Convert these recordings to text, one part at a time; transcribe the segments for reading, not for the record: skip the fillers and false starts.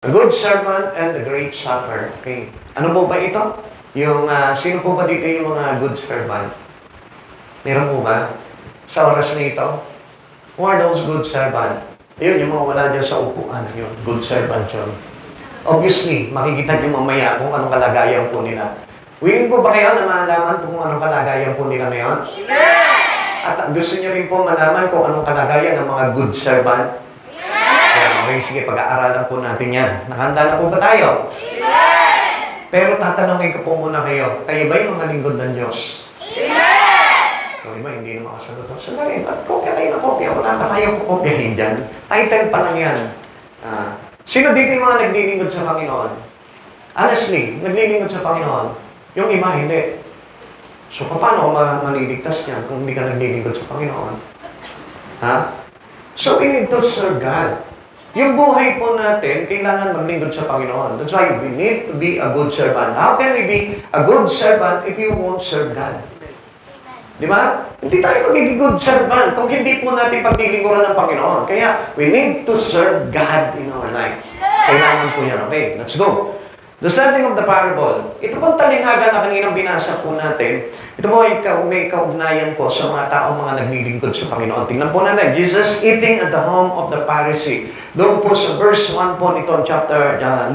A good servant and a great supper. Okay. Ano po ba ito? Sino po ba dito yung mga good servant? Meron po ba? Sa oras na ito? Who are those good servant? Yun, yung mga wala dyan sa upuan. Yun, good servant yun. Obviously, makikita nyo mamaya kung anong kalagayan po nila. Willing po ba kayo na malaman kung anong kalagayan po nila ngayon? Amen! At gusto nyo rin po malaman kung anong kalagayan ng mga good servant? Okay, sige, pag-aaralan po natin yan. Nakahanda na po ba tayo? Amen! Pero tatanungin ko po muna kayo ba yung mga lingkod ng Diyos? Amen! Yung iba, hindi na makasagot. Sandali, ba't kopya kayo na kopya? Wala pa tayo kopyahin dyan. Title pa lang yan. Sino dito yung mga naglilingkod sa Panginoon? Honestly, naglilingkod sa Panginoon. Yung iba, hindi. So, paano maliligtas niyan kung hindi ka naglilingkod sa Panginoon? Ha? So, we need to serve God. Yung buhay po natin, kailangan maglingkod sa Panginoon. That's why we need to be a good servant. How can we be a good servant if you won't serve God? Di ba? Hindi tayo magiging good servant kung hindi po natin paglilingkuran ng Panginoon. Kaya, we need to serve God in our life. Kailangan po yan. Okay, let's go. The setting of the parable. Ito pong talinaga na kaninang binasa po natin. Ito po may kaugnayan po sa mga taong mga naglilingkod sa Panginoon. Tingnan po natin. Jesus eating at the home of the Pharisee. Doon po sa verse 1 po nito,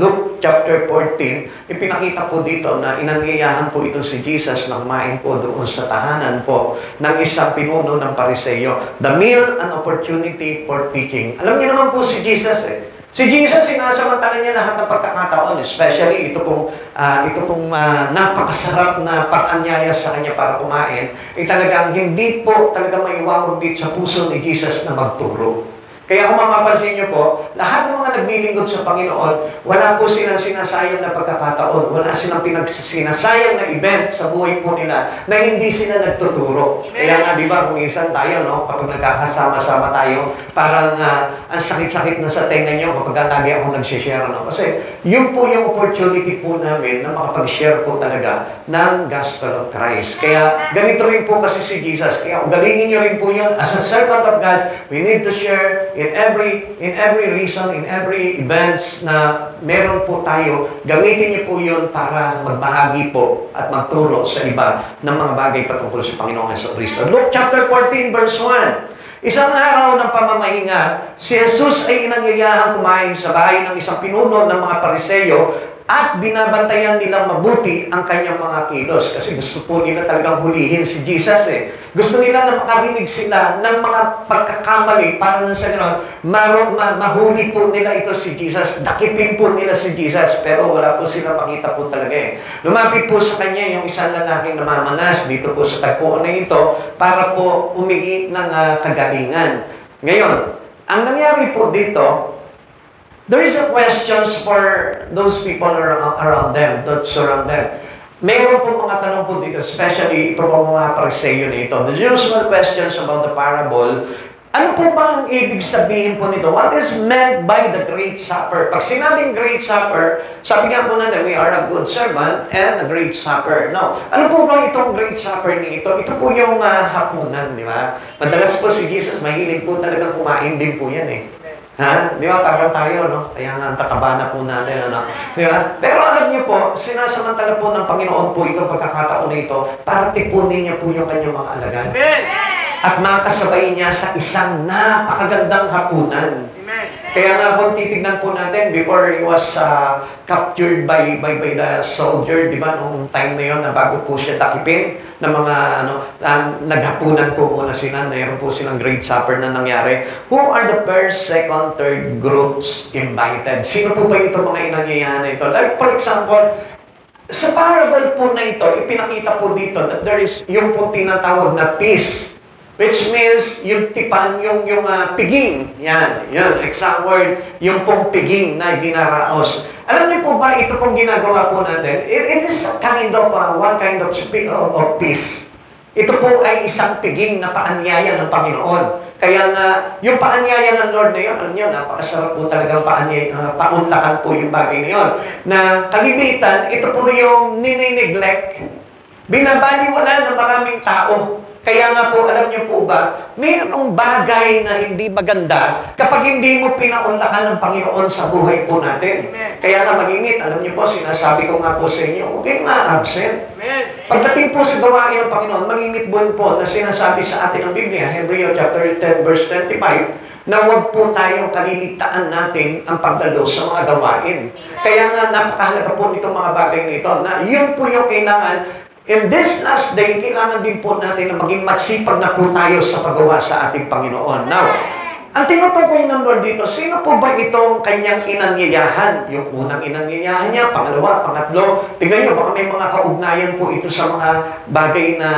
Luke chapter 14, ipinakita po dito na inanyayahan po ito si Jesus na kumain po doon sa tahanan po ng isang pinuno ng Pariseyo. The meal, an opportunity for teaching. Alam niyo naman po si Jesus Si Jesus, sinasamantala niya lahat ng pagkakataon, especially ito pong napakasarap na pag-anyaya sa kanya para kumain, talagang hindi po talaga maiwawag dito sa puso ni Jesus na magturo. Kaya kung mapapansin niyo po, lahat ng mga naglilingkod sa Panginoon, wala po silang sinasayang na pagkakataon, wala silang sinasayang na event sa buhay po nila na hindi sila nagtuturo. Amen. Kaya nga, di ba, kung minsan tayo, no, kapag nagkakasama-sama tayo, parang ang sakit-sakit na sa tenga niyo kapag lagi ako nagsishare. No? Kasi yun po yung opportunity po namin na makapag-share po talaga ng Gospel of Christ. Kaya ganito rin po kasi si Jesus. Kaya ugalingin niyo rin po yun. As a servant of God, we need to share in every reason, in every events na meron po tayo, gamitin niyo po yun para magbahagi po at magturo sa iba ng mga bagay patungkol sa Panginoong Jesucristo. Luke chapter 14 verse 1. Isang araw ng pamamahinga, si Jesus ay inanyayahang kumain sa bahay ng isang pinuno ng mga Pariseyo at binabantayan nilang mabuti ang kanyang mga kilos. Kasi gusto po nila talagang hulihin si Jesus Gusto nila na makarinig sila ng mga pagkakamali para sa gano'n, mahuli po nila ito si Jesus. Dakipin po nila si Jesus. Pero wala po sila makita po talaga Lumapit po sa kanya yung isang lalaking namamanas dito po sa tagpuan na ito para po umingi ng kagalingan. Ngayon, ang nangyari po dito, there is a questions for those people around them, that surround them. Mayroon po mga tanong po dito, especially ito po mga Pariseyo na ito. The usual questions about the parable. Ano po ba ang ibig sabihin po nito? What is meant by the Great Supper? Pag sinabing Great Supper, sabi nga po natin, we are a good servant and a Great Supper. Now, ano po ba itong Great Supper ni ito? Ito po yung hapunan, di ba? Madalas po si Jesus, mahilig po talagang kumain din po yan Ha? Di ba? Parang tayo, no? Kaya nga, tataba na po natin, ano? Di ba? Pero alam niyo po, sinasamantala po ng Panginoon po itong pagkakataon na ito para tipunin niya po yung kanyang mga alagad. Amen! At makasabay niya sa isang napakagandang hapunan. Amen! Kaya nga kung titignan po natin, before he was captured by the soldier, di ba, noong time na yun, na bago po siya takipin, ng mga, naghapunan po muna sila, mayroon po silang Great Supper na nangyari. Who are the first, second, third groups invited? Sino po ba ito mga inanyayahan na ito? Like, for example, sa parable po na ito, ipinakita po dito that there is yung po tinatawag na peace. Which means, yung tipan, yung piging. Yan, exact word, yung pong piging na dinaraos. Alam niyo po ba, ito pong ginagawa po natin, it is a kind of, one kind of peace. Ito po ay isang piging na paanyaya ng Panginoon. Kaya nga, yung paanyaya ng Lord na yun, alam niyo, napakasarap po talagang paunlakan po yung bagay na yun. Na kalimitan, ito po yung ninineglect, binabaliwala ng maraming tao. Kaya nga po, alam niyo po ba, mayroong bagay na hindi maganda kapag hindi mo pinaunlakan ng Panginoon sa buhay po natin. Kaya nga malimit, alam niyo po, sinasabi ko nga po sa inyo, huwag kayong ma-absent. Pagdating po sa gawain ng Panginoon, malimit po na sinasabi sa atin ng Biblia, Hebrew chapter 10 verse 25, na huwag po tayong kaliligtaan natin ang pagdalo sa mga gawain. Kaya nga napakahalaga po nitong mga bagay na ito, na yun po yung kailangan. In this last day, kailangan din po natin na maging magsipag na po tayo sa paggawa sa ating Panginoon. Now, ang tinutukoy ng Lord dito, sino po ba itong kanyang inanyayahan? Yung unang inanyayahan niya, pangalawa, pangatlo. Tignan niyo, baka may mga kaugnayan po ito sa mga bagay na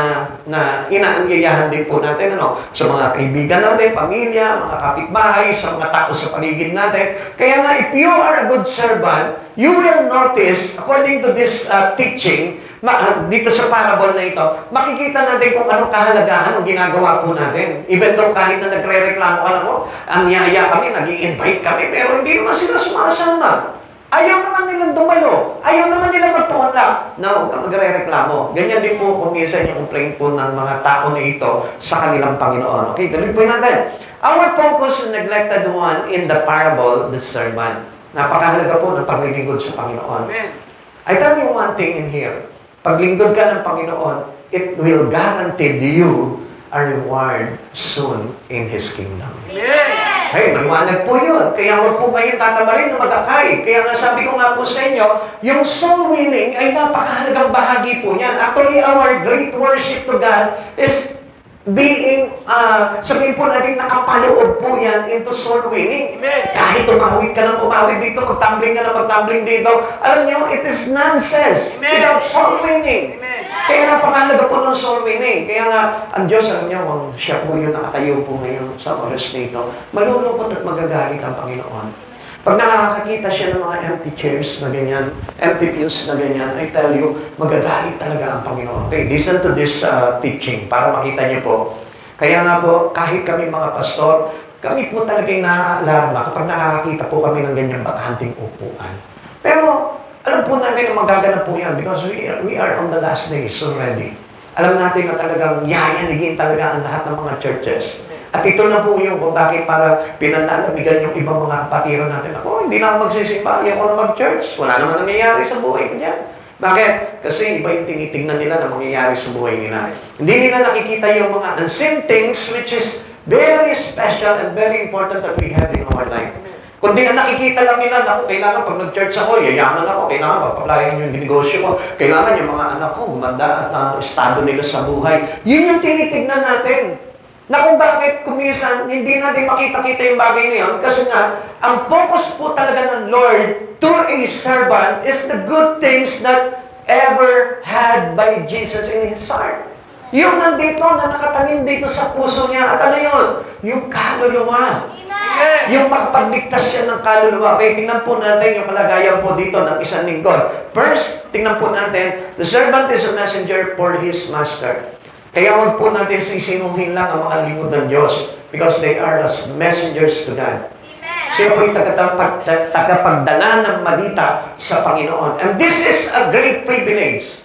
inaanyayahan din po natin. Sa mga kaibigan natin, pamilya, mga kapitbahay, sa mga tao sa paligid natin. Kaya nga, if you are a good servant, you will notice, according to this teaching, dito sa parable na ito, makikita natin kung anong kahalagahan ng ginagawa po natin. Even though kahit na nagre-reklamo ka na mo, ang yaya kami, nag-i-invite kami, pero hindi naman sila sumasama. Ayaw naman nilang dumalo. Ayaw naman nilang magtuunlak. Na huwag ka magre-reklamo. Ganyan din po kung minsan yung complaint po ng mga tao na ito sa kanilang Panginoon. Okay, tuloy po natin. Our focus on neglected one in the parable, the sermon. Napakahalaga po ng paglilingkod sa Panginoon. I tell you one thing in here. Paglingkod ka ng Panginoon, it will guarantee you a reward soon in His kingdom. Hey, maliwanag po yun. Kaya huwag po kayong tatamarin na mag-akay. Kaya nga sabi ko nga po sa inyo, yung soul winning ay napakahalagang bahagi po niyan. Actually, our great worship to God is being, sabihin po natin, nakapaloob po yan into soul winning. Amen. Kahit umawit ka ng umawit dito, magtumbling ka na magtumbling dito, alam nyo, it is nonsense. Amen. Without soul winning. Amen. Kaya napakahalaga po ng soul winning. Kaya nga, ang Diyos, alam nyo, siya po yung nakatayo po ngayon sa oras na ito, malulungkot at magagalit ang Panginoon. Pag nakakakita siya ng mga empty chairs na ganyan, empty pews na ganyan, I tell you, magagalit talaga ang Panginoon. Okay, listen to this teaching para makita niyo po. Kaya nga po, kahit kami mga pastor, kami po talaga yung naaalarma kapag nakakakita po kami ng ganyang bakanting upuan. Pero, alam po natin na magaganap po yan because we are on the last days already. Alam natin na talagang yayanigin talaga ang lahat ng mga churches. At ito na po yung kung bakit para pinanlalamigan yung ibang mga kapatiran natin. Ako, hindi na ako magsisimba, ayaw ko na mag-church. Wala naman nangyayari sa buhay ko dyan. Bakit? Kasi iba yung tinitignan nila na mangyayari sa buhay nila. Hindi nila nakikita yung mga unseen things which is very special and very important that we have in our life. Kundi ang nakikita lang nila, ako, kailangan pag nag-church ako, yayaman ako, kailangan papaplayan yung negosyo ko, kailangan yung mga anak ko, gumanda na estado nila sa buhay. Yun yung tinitignan natin. Na kung bakit kumisan, hindi natin makita-kita yung bagay na yun. Kasi nga, ang focus po talaga ng Lord to a servant is the good things that ever had by Jesus in His heart. Yung nandito, na nakatanim dito sa puso niya. At ano yun? Yung kaluluwa. Amen. Yung makapagligtas siya ng kaluluwa. Okay, tingnan po natin yung kalagayan po dito ng isang lingkod. First, tingnan po natin, the servant is a messenger for his master. Kaya huwag po natin sisinuhin lang ang mga lingkod ng Diyos because they are as messengers to God. Sila po yung tagapagdala ng balita sa Panginoon. And this is a great privilege.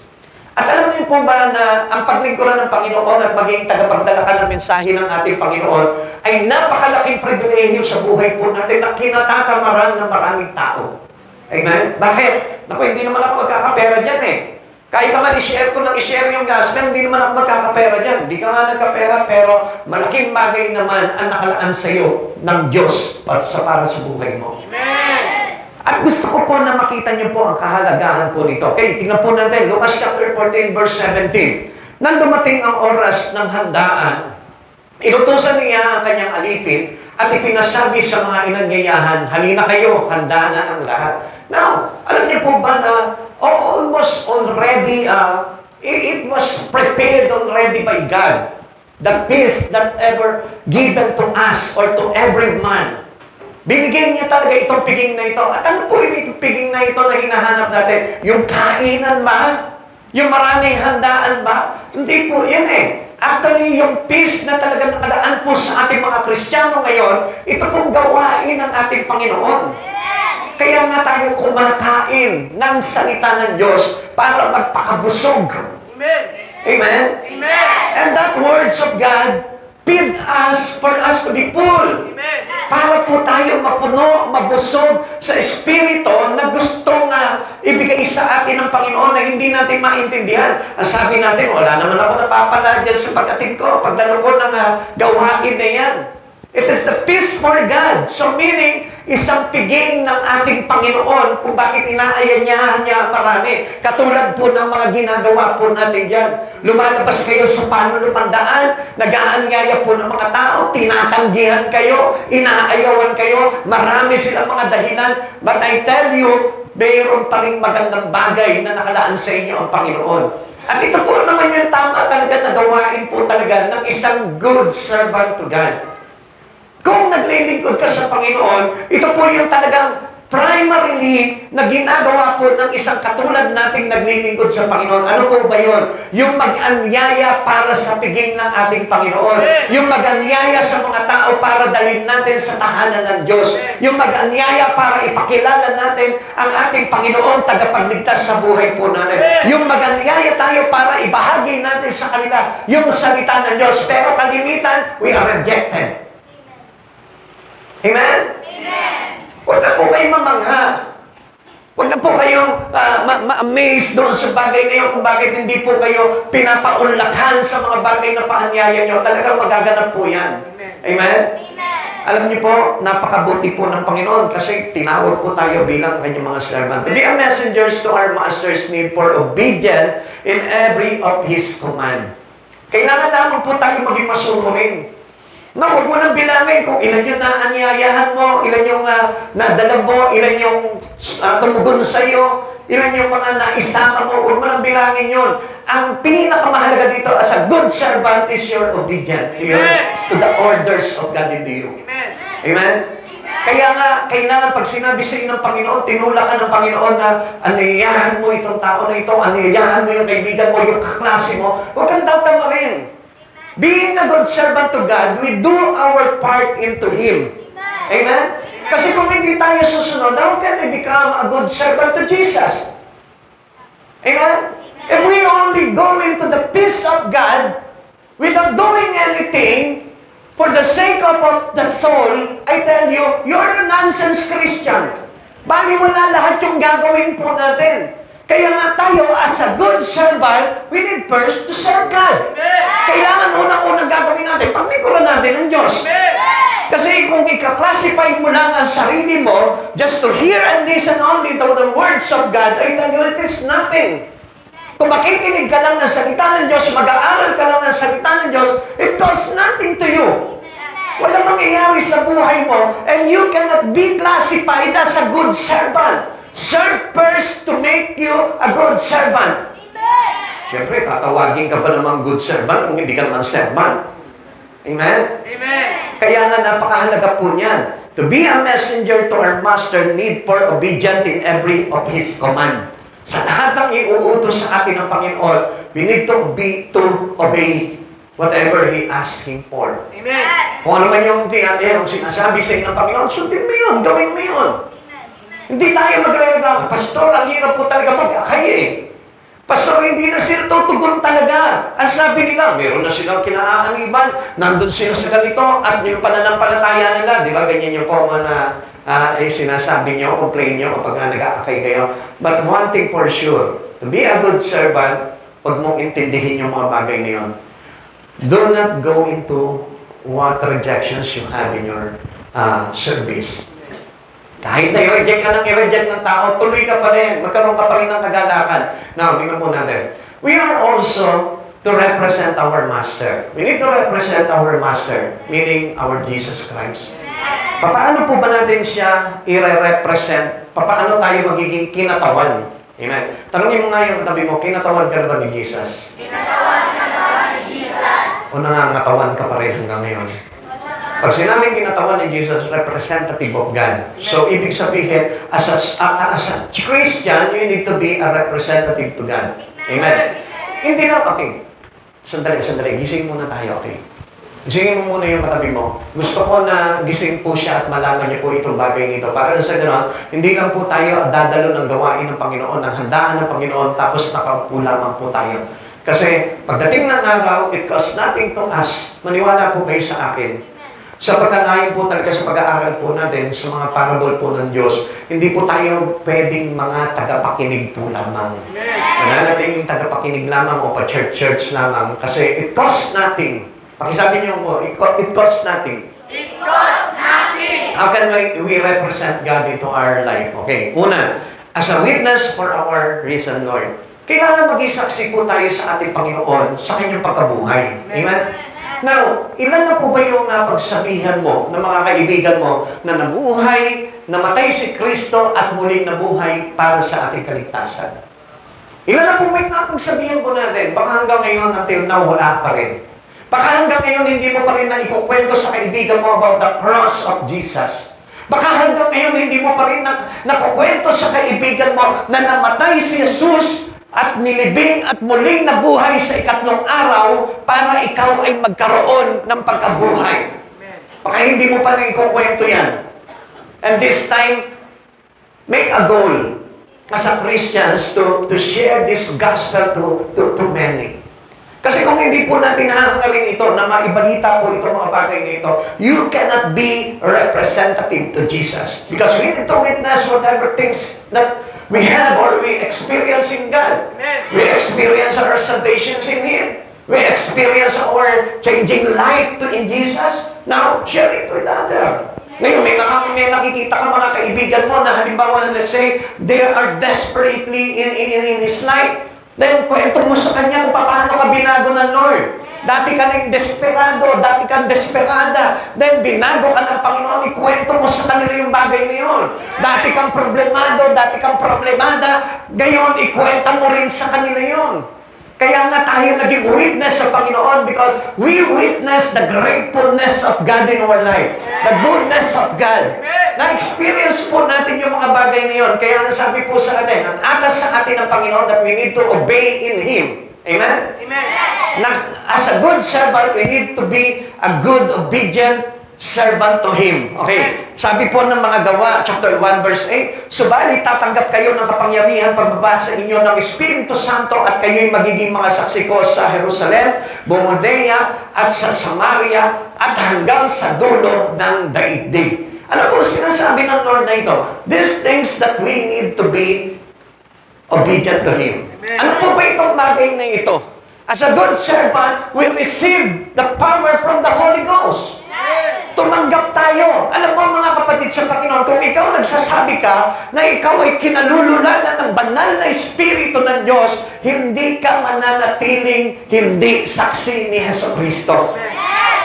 At alam niyo po ba na ang paglingkuran ng Panginoon at maging tagapagdala ka ng mensahe ng ating Panginoon ay napakalaking pribilehiyo sa buhay po natin na kinatatamaran ng maraming tao. Amen? Bakit? Naku, hindi naman ako magkakapera dyan eh. Kahit naman i-share ko ng i-share yung gospel, hindi naman ako magkakapera dyan. Hindi ka nga nagkapera, pero malaking bagay naman ang nakalaan sa iyo ng Diyos para sa buhay mo. Amen. At gusto ko po na makita niyo po ang kahalagahan po nito. Okay, tingnan po natin, Lucas chapter 14, verse 17. Nang dumating ang oras ng handaan, inutusan niya ang kanyang alipin at ipinasabi sa mga inanyayahan, halina kayo, handa na ang lahat. Now, alam niyo po ba na almost already, it was prepared already by God. The peace that ever given to us or to every man. Binigyan niya talaga itong piging na ito. At ano po itong piging na ito na hinahanap natin? Yung kainan ba? Yung maraming handaan ba? Hindi po yan eh. Actually, yung peace na talagang nakalaan po sa ating mga Kristiyano ngayon, ito pong gawain ng ating Panginoon. Kaya nga tayo kumakain ng salita ng Diyos para magpakabusog. Amen. Amen? Amen. And that words of God feed us for us to be full. Amen. Para po tayo mapuno, mabusog sa Espiritu na gustong ibigay sa atin ng Panginoon na hindi natin maintindihan. Ang sabi natin, wala naman ako napapala dyan sa pagkatid ko, pagdalo ko ng gawain na yan. It is the peace for God. So meaning, isang piging ng ating Panginoon kung bakit inaayanyahan niya marami. Katulad po ng mga ginagawa po natin dyan. Lumalabas kayo sa panunumandaan, nag-aanyaya po ng mga tao, tinatanggihan kayo, inaayawan kayo, marami silang mga dahilan. But I tell you, mayroon pa rin magandang bagay na nakalaan sa inyo ang Panginoon. At ito po naman yung tama talaga na gawain po talaga ng isang good servant to God. Kung naglilingkod ka sa Panginoon, ito po yung talagang primarily na ginagawa po ng isang katulad nating naglilingkod sa Panginoon. Ano po ba yun? Yung mag-anyaya para sa piging ng ating Panginoon. Yung mag-anyaya sa mga tao para dalhin natin sa tahanan ng Diyos. Yung mag-anyaya para ipakilala natin ang ating Panginoon tagapagligtas sa buhay po natin. Yung mag-anyaya tayo para ibahagi natin sa kanila yung salita ng Diyos. Pero kalimitan, we are rejected. Amen? Amen. Huwag na po kayong mamangha. Huwag na po kayong ma-amaze doon sa bagay na yun kung bakit hindi po kayo pinapaunlakan sa mga bagay na paanyaya nyo. Talagang magaganap po yan. Amen? Amen. Alam niyo po, napakabuti po ng Panginoon kasi tinawag po tayo bilang kanyang mga servant. To be a messengers to our Master's need for obedient in every of His command. Kailangan lamang po tayo maging masunurin. No, huwag mo nang bilangin kung ilan yung naanyayahan mo, ilan yung nadala mo, ilan yung tumugon sa iyo, ilan yung mga naisama mo, huwag mo nang bilangin yun. Ang pinakamahalaga dito as a good servant is your obedient to the orders of God into you. Amen. Amen? Kaya nga, kailangan pag sinabi sa iyo ng Panginoon, tinulak ka ng Panginoon na anayayahan mo itong tao na ito, anayayahan mo yung kaibigan mo, yung kaklase mo, huwag kang tatamarin. Being a good servant to God, we do our part into Him. Amen? Kasi kung hindi tayo susunod, how can we become a good servant to Jesus? Amen? If we only go into the peace of God without doing anything for the sake of the soul, I tell you, you're a nonsense Christian. Bali wala lahat yung gagawin po natin. Kaya nga tayo, as a good servant, we need first to serve God. Kailangan unang-unang gagawin natin, paglikuran natin ng Diyos. Kasi kung ika-classify mo lang ang sarili mo, just to hear and listen only to the words of God, I tell you, it is nothing. Kung makikinig ka lang ng salita ng Diyos, mag-aaral ka lang ng salita ng Diyos, it costs nothing to you. Walang mangyayari sa buhay mo, and you cannot be classified as a good servant. Serve first to make you a good servant. Siyempre, tatawagin ka ba namang good servant kung hindi ka naman servant? Amen? Amen. Kaya nga napakahalaga po niyan. To be a messenger to our Master need for obedient in every of His command. Sa lahat ng iuutos sa atin ng Panginoon, we need to obey whatever He asking for. Amen. Kung ano man yung sinasabi sa inyo ng Panginoon, sundin mo yun, gawin mo yun. Hindi tayo magre-reklamo. Pastor, ang hirap po talaga mag-akay eh. Pastor, hindi na sila tutugon talaga. Ang sabi nila, meron na silang kinaaaniban, nandun sila sa ganito, at yung pananampalataya nila, di ba, ganyan yung po mga sinasabi nyo, complain nyo kapag nag-aakay kayo. But one thing for sure, to be a good servant, huwag mong intindihin yung mga bagay na yun. Do not go into what rejections you have in your service. Kahit na i-reject ka ng tao, tuloy ka pa rin. Magkaroon ka pa rin ng kagalakan. Now, tingnan po natin. We are also to represent our Master. We need to represent our Master, meaning our Jesus Christ. Paano po ba natin siya i-represent? Paano tayo magiging kinatawan? Amen. Tanungin mo nga yung katabi mo, kinatawan ka na ba ni Jesus? Kinatawan ka na ba ni Jesus? O nangangatawan ka pa rin hanggang ngayon? Pag sinabing kinatawan ni Jesus, representative of God. So, ibig sabihin, as a Christian, you need to be a representative to God. Amen. Hindi lang, okay. Sandali, gising muna tayo, okay. Gisingin mo muna yung katabi mo. Gusto ko na gising po siya at malaman niya po itong bagay nito. Para sa gano'n, hindi lang po tayo dadalo ng gawain ng Panginoon, ng handaan ng Panginoon, tapos nakaupo lamang po tayo. Kasi pagdating ng araw, it costs nothing to us. Maniwala po kayo sa akin. Sapagkat ayon po talaga sa pag-aaral po natin sa mga parable po ng Diyos, hindi po tayo pwedeng mga tagapakinig po lamang. Mananating tagapakinig lamang o pa-church lamang kasi it costs nothing. Pakisabi niyo po, it costs nothing. It costs nothing. How can we represent God into our life? Okay, una, as a witness for our risen Lord. Kailangan maging saksi po tayo sa ating Panginoon sa kanyang pagkabuhay. Amen? Now, ilan na po ba yung napagsabihan mo ng mga kaibigan mo na nabuhay, namatay si Kristo at muling nabuhay para sa ating kaligtasan? Ilan na po ba yung napagsabihan po natin? Baka hanggang ngayon until now, wala pa rin. Baka hanggang ngayon hindi mo pa rin na ikukwento sa kaibigan mo about the cross of Jesus. Baka hanggang ngayon hindi mo pa rin nakukwento sa kaibigan mo na namatay si Jesus at nilibing at muling nabuhay sa ikatlong araw para ikaw ay magkaroon ng pagkabuhay. Baka hindi mo pa rin ikukwento yan. And this time, make a goal as a Christians to share this gospel to many. Kasi kung hindi po natin hahangarin ito, na maibalita po itong mga bagay na ito, you cannot be representative to Jesus. Because we need to witness whatever things that we have or we experience in God. We experience our salvation in Him. We experience our changing life in Jesus. Now, share it with others. Ngayon, may nakikita ka mga kaibigan mo na halimbawa, let's say, they are desperately in his life. Then, kwento mo sa kanya kung paano ka binago ng Lord. Dati ka nang desperado, dati kang desperada. Then, binago ka ng Panginoon, ikwento mo sa kanila yung bagay na yun. Dati kang problemado, dati kang problemada. Ngayon, ikwenta mo rin sa kanila yun. Kaya nga tayo naging witness sa Panginoon because we witness the gratefulness of God in our life. The goodness of God. Na-experience po natin yung mga bagay na yun. Kaya nasabi po sa atin, ang atas sa atin ng Panginoon that we need to obey in Him. Amen? Amen. As a good servant, we need to be a good, obedient servant to Him. Okay. Sabi po ng mga Gawa, chapter 1, verse 8, subalit tatanggap kayo ng kapangyarihan pagbaba sa inyo ng Espiritu Santo at kayo'y magiging mga saksi ko sa Jerusalem, buong Judea at sa Samaria at hanggang sa dulo ng daigdig. Ano po sinasabi ng Lord na ito? These things that we need to be obedient to Him. Ano po ba itong bagay na ito? As a good servant, we receive the power from the Holy Ghost. Tumanggap tayo. Alam mo mga kapatid sa Panginoon, kung ikaw nagsasabi ka na ikaw ay kinalululanan ng banal na Espiritu ng Diyos, hindi ka mananatiling hindi saksi ni Jesucristo.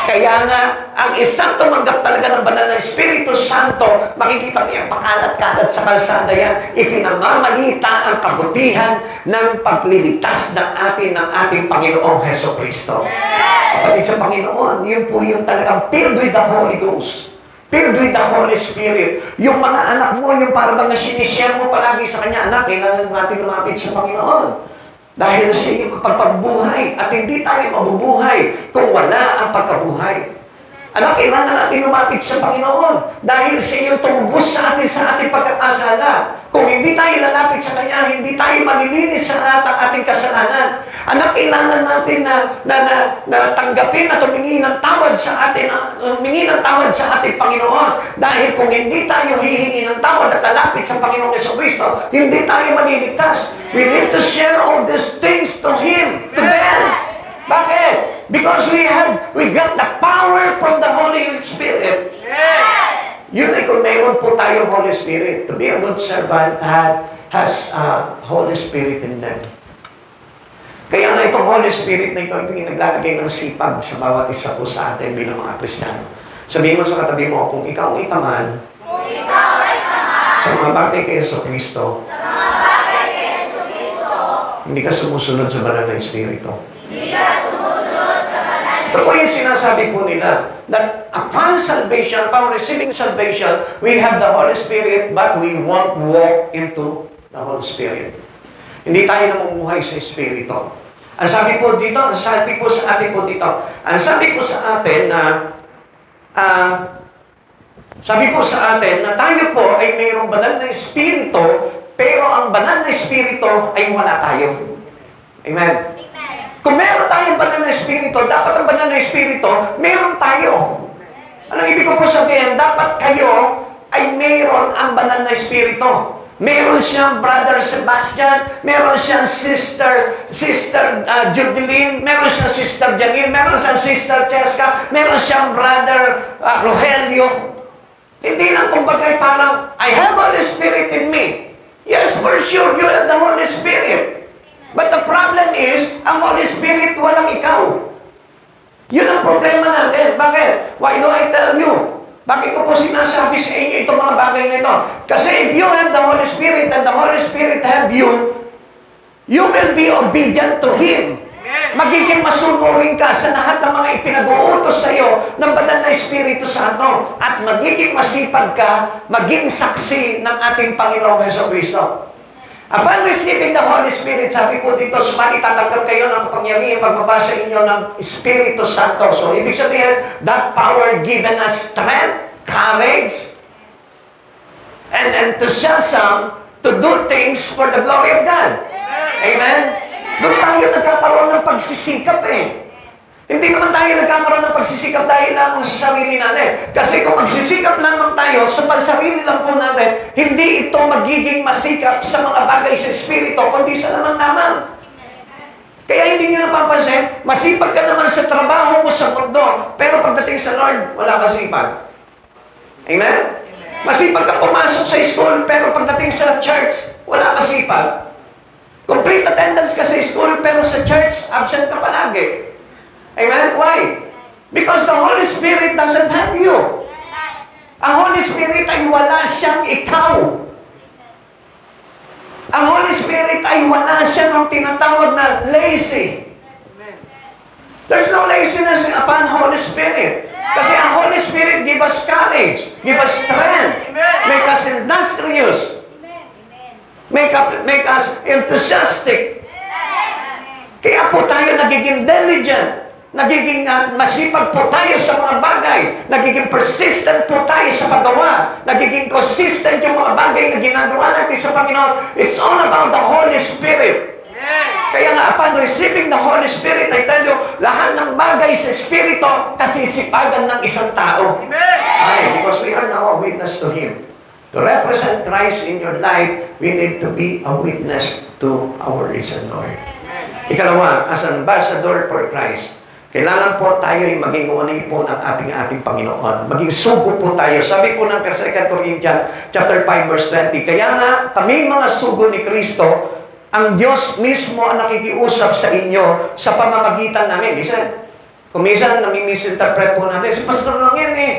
Kaya nga, ang isang tumanggap talaga ng banal na Espiritu Santo, makikita niya pakalat-kalat sa kalsada yan, ipinamamalita ang kabutihan ng pagliligtas ng ating Panginoong Jesucristo. Kapatid sa Panginoon, yun po yung talagang filled with the Holy Ghost. Filled with the Holy Spirit. Yung mga anak mo, yung parang sinishare mo palagi sa kanya, anak, kailangan natin lumapit sa Panginoon. Dahil siya yung pagbuhay at hindi tayo mabubuhay kung wala ang pagkabuhay. Anak, kailangan natin lumapit sa Panginoon dahil siya yung tumubos sa ating pagkakasala. Kung hindi tayo lalapit sa Kanya, hindi tayo malilinis sa ating kasalanan. Anak, kailangan natin na tanggapin at humingi ng tawad sa ating Panginoon. Dahil kung hindi tayo hihingi ng tawad at lalapit sa Panginoong Jesucristo, hindi tayo maliligtas. We need to share all these things to Him, to them. Bakit? Because we got the power from the Holy Spirit. Yun ay kung mayroon po tayong Holy Spirit. To be a good servant has Holy Spirit in them. Kaya nga itong Holy Spirit na ito yung naglalagay ng sipag sa bawat isa po sa atin bilang mga Kristiyano. Sabihin mo sa katabi mo, kung ikaw ay tamad sa mga bagay kay Jesucristo, hindi ka sumusunod sa banal na Espiritu. Ito po yung sinasabi po nila that upon salvation, upon receiving salvation, we have the Holy Spirit but we won't walk into the Holy Spirit. Hindi tayo namumuhay sa Espiritu. Ang sabi po dito, ang sabi po sa atin po dito, ang sabi po sa atin na sabi po sa atin na tayo po ay mayroong banal na Espiritu pero ang banal na Espiritu ay wala tayo. Amen? Kung meron tayong banal na espiritu, dapat ang banal na espiritu, meron tayo. Anong ibig ko po sabihin? Dapat kayo ay meron ang banal na espiritu. Meron siyang Brother Sebastian, meron siyang Sister Judeline, meron siyang Sister Janine, meron siyang Sister Cheska, meron siyang Brother Rogelio. Hindi lang kumbaga parang, I have Holy Spirit in me. Yes, for sure, you have the Holy Spirit. But the problem is, ang Holy Spirit walang ikaw. Yun ang problema natin. Bakit? Why do I tell you? Bakit ko po sinasabi sa inyo itong mga bagay na ito? Kasi if you have the Holy Spirit and the Holy Spirit have you, you will be obedient to Him. Magiging masunurin ka sa lahat ng mga ipinag-uutos sa iyo ng banal na Espiritu Santo. At magiging masipag ka, maging saksi ng ating Panginoong Jesucristo. Upon receiving the Holy Spirit, sabi po dito, subalit tatanggap kayo ng kapangyarihan pagbabasa inyo ng Espiritu Santo. So, ibig sabihin, that power given us strength, courage, and enthusiasm to do things for the glory of God. Amen? Doon tayo nagkakaroon ng pagsisikap eh. Hindi naman tayo nagkakaroon ng pagsisikap dahil lang sa sarili natin. Kasi kung magsisikap lamang tayo sa pansarili lang po natin, hindi ito magiging masikap sa mga bagay sa Espiritu, kundi sa naman-naman. Kaya hindi nyo napapansin, masipag ka naman sa trabaho mo sa mundo, pero pagdating sa Lord, wala ka sipag. Amen? Masipag ka pumasok sa school, pero pagdating sa church, wala ka sipag. Complete attendance ka sa school, pero sa church, absent ka palagi. Amen? Why? Because the Holy Spirit doesn't have you. Ang Holy Spirit ay wala siyang ikaw. Ang Holy Spirit ay wala siya ng tinatawag na lazy. There's no laziness upon Holy Spirit. Kasi ang Holy Spirit give us courage, give us strength, make us industrious, make us enthusiastic. Kaya po tayo nagiging diligent. Nagiging masipag po tayo sa mga bagay. Nagiging persistent po tayo sa paggawa. Nagiging consistent yung mga bagay na ginagawa natin sa Panginoon. It's all about the Holy Spirit. Kaya nga, upon receiving the Holy Spirit, I tell you, lahat ng bagay sa Espiritu, kasisipagan ng isang tao. Why? Because we are now a witness to Him. To represent Christ in your life, we need to be a witness to our risen Lord. Ikalawa, as an ambassador for Christ, kailangan po tayo ay maging unay po ng ating Panginoon. Maging sugo po tayo. Sabi po ng 2 Corinthians chapter 5 verse 20, kaya nga kami mga sugo ni Kristo, ang Diyos mismo ang nakikiusap sa inyo sa pamamagitan namin. Kung minsan nami-misinterpret po natin, si pastor lang yan eh.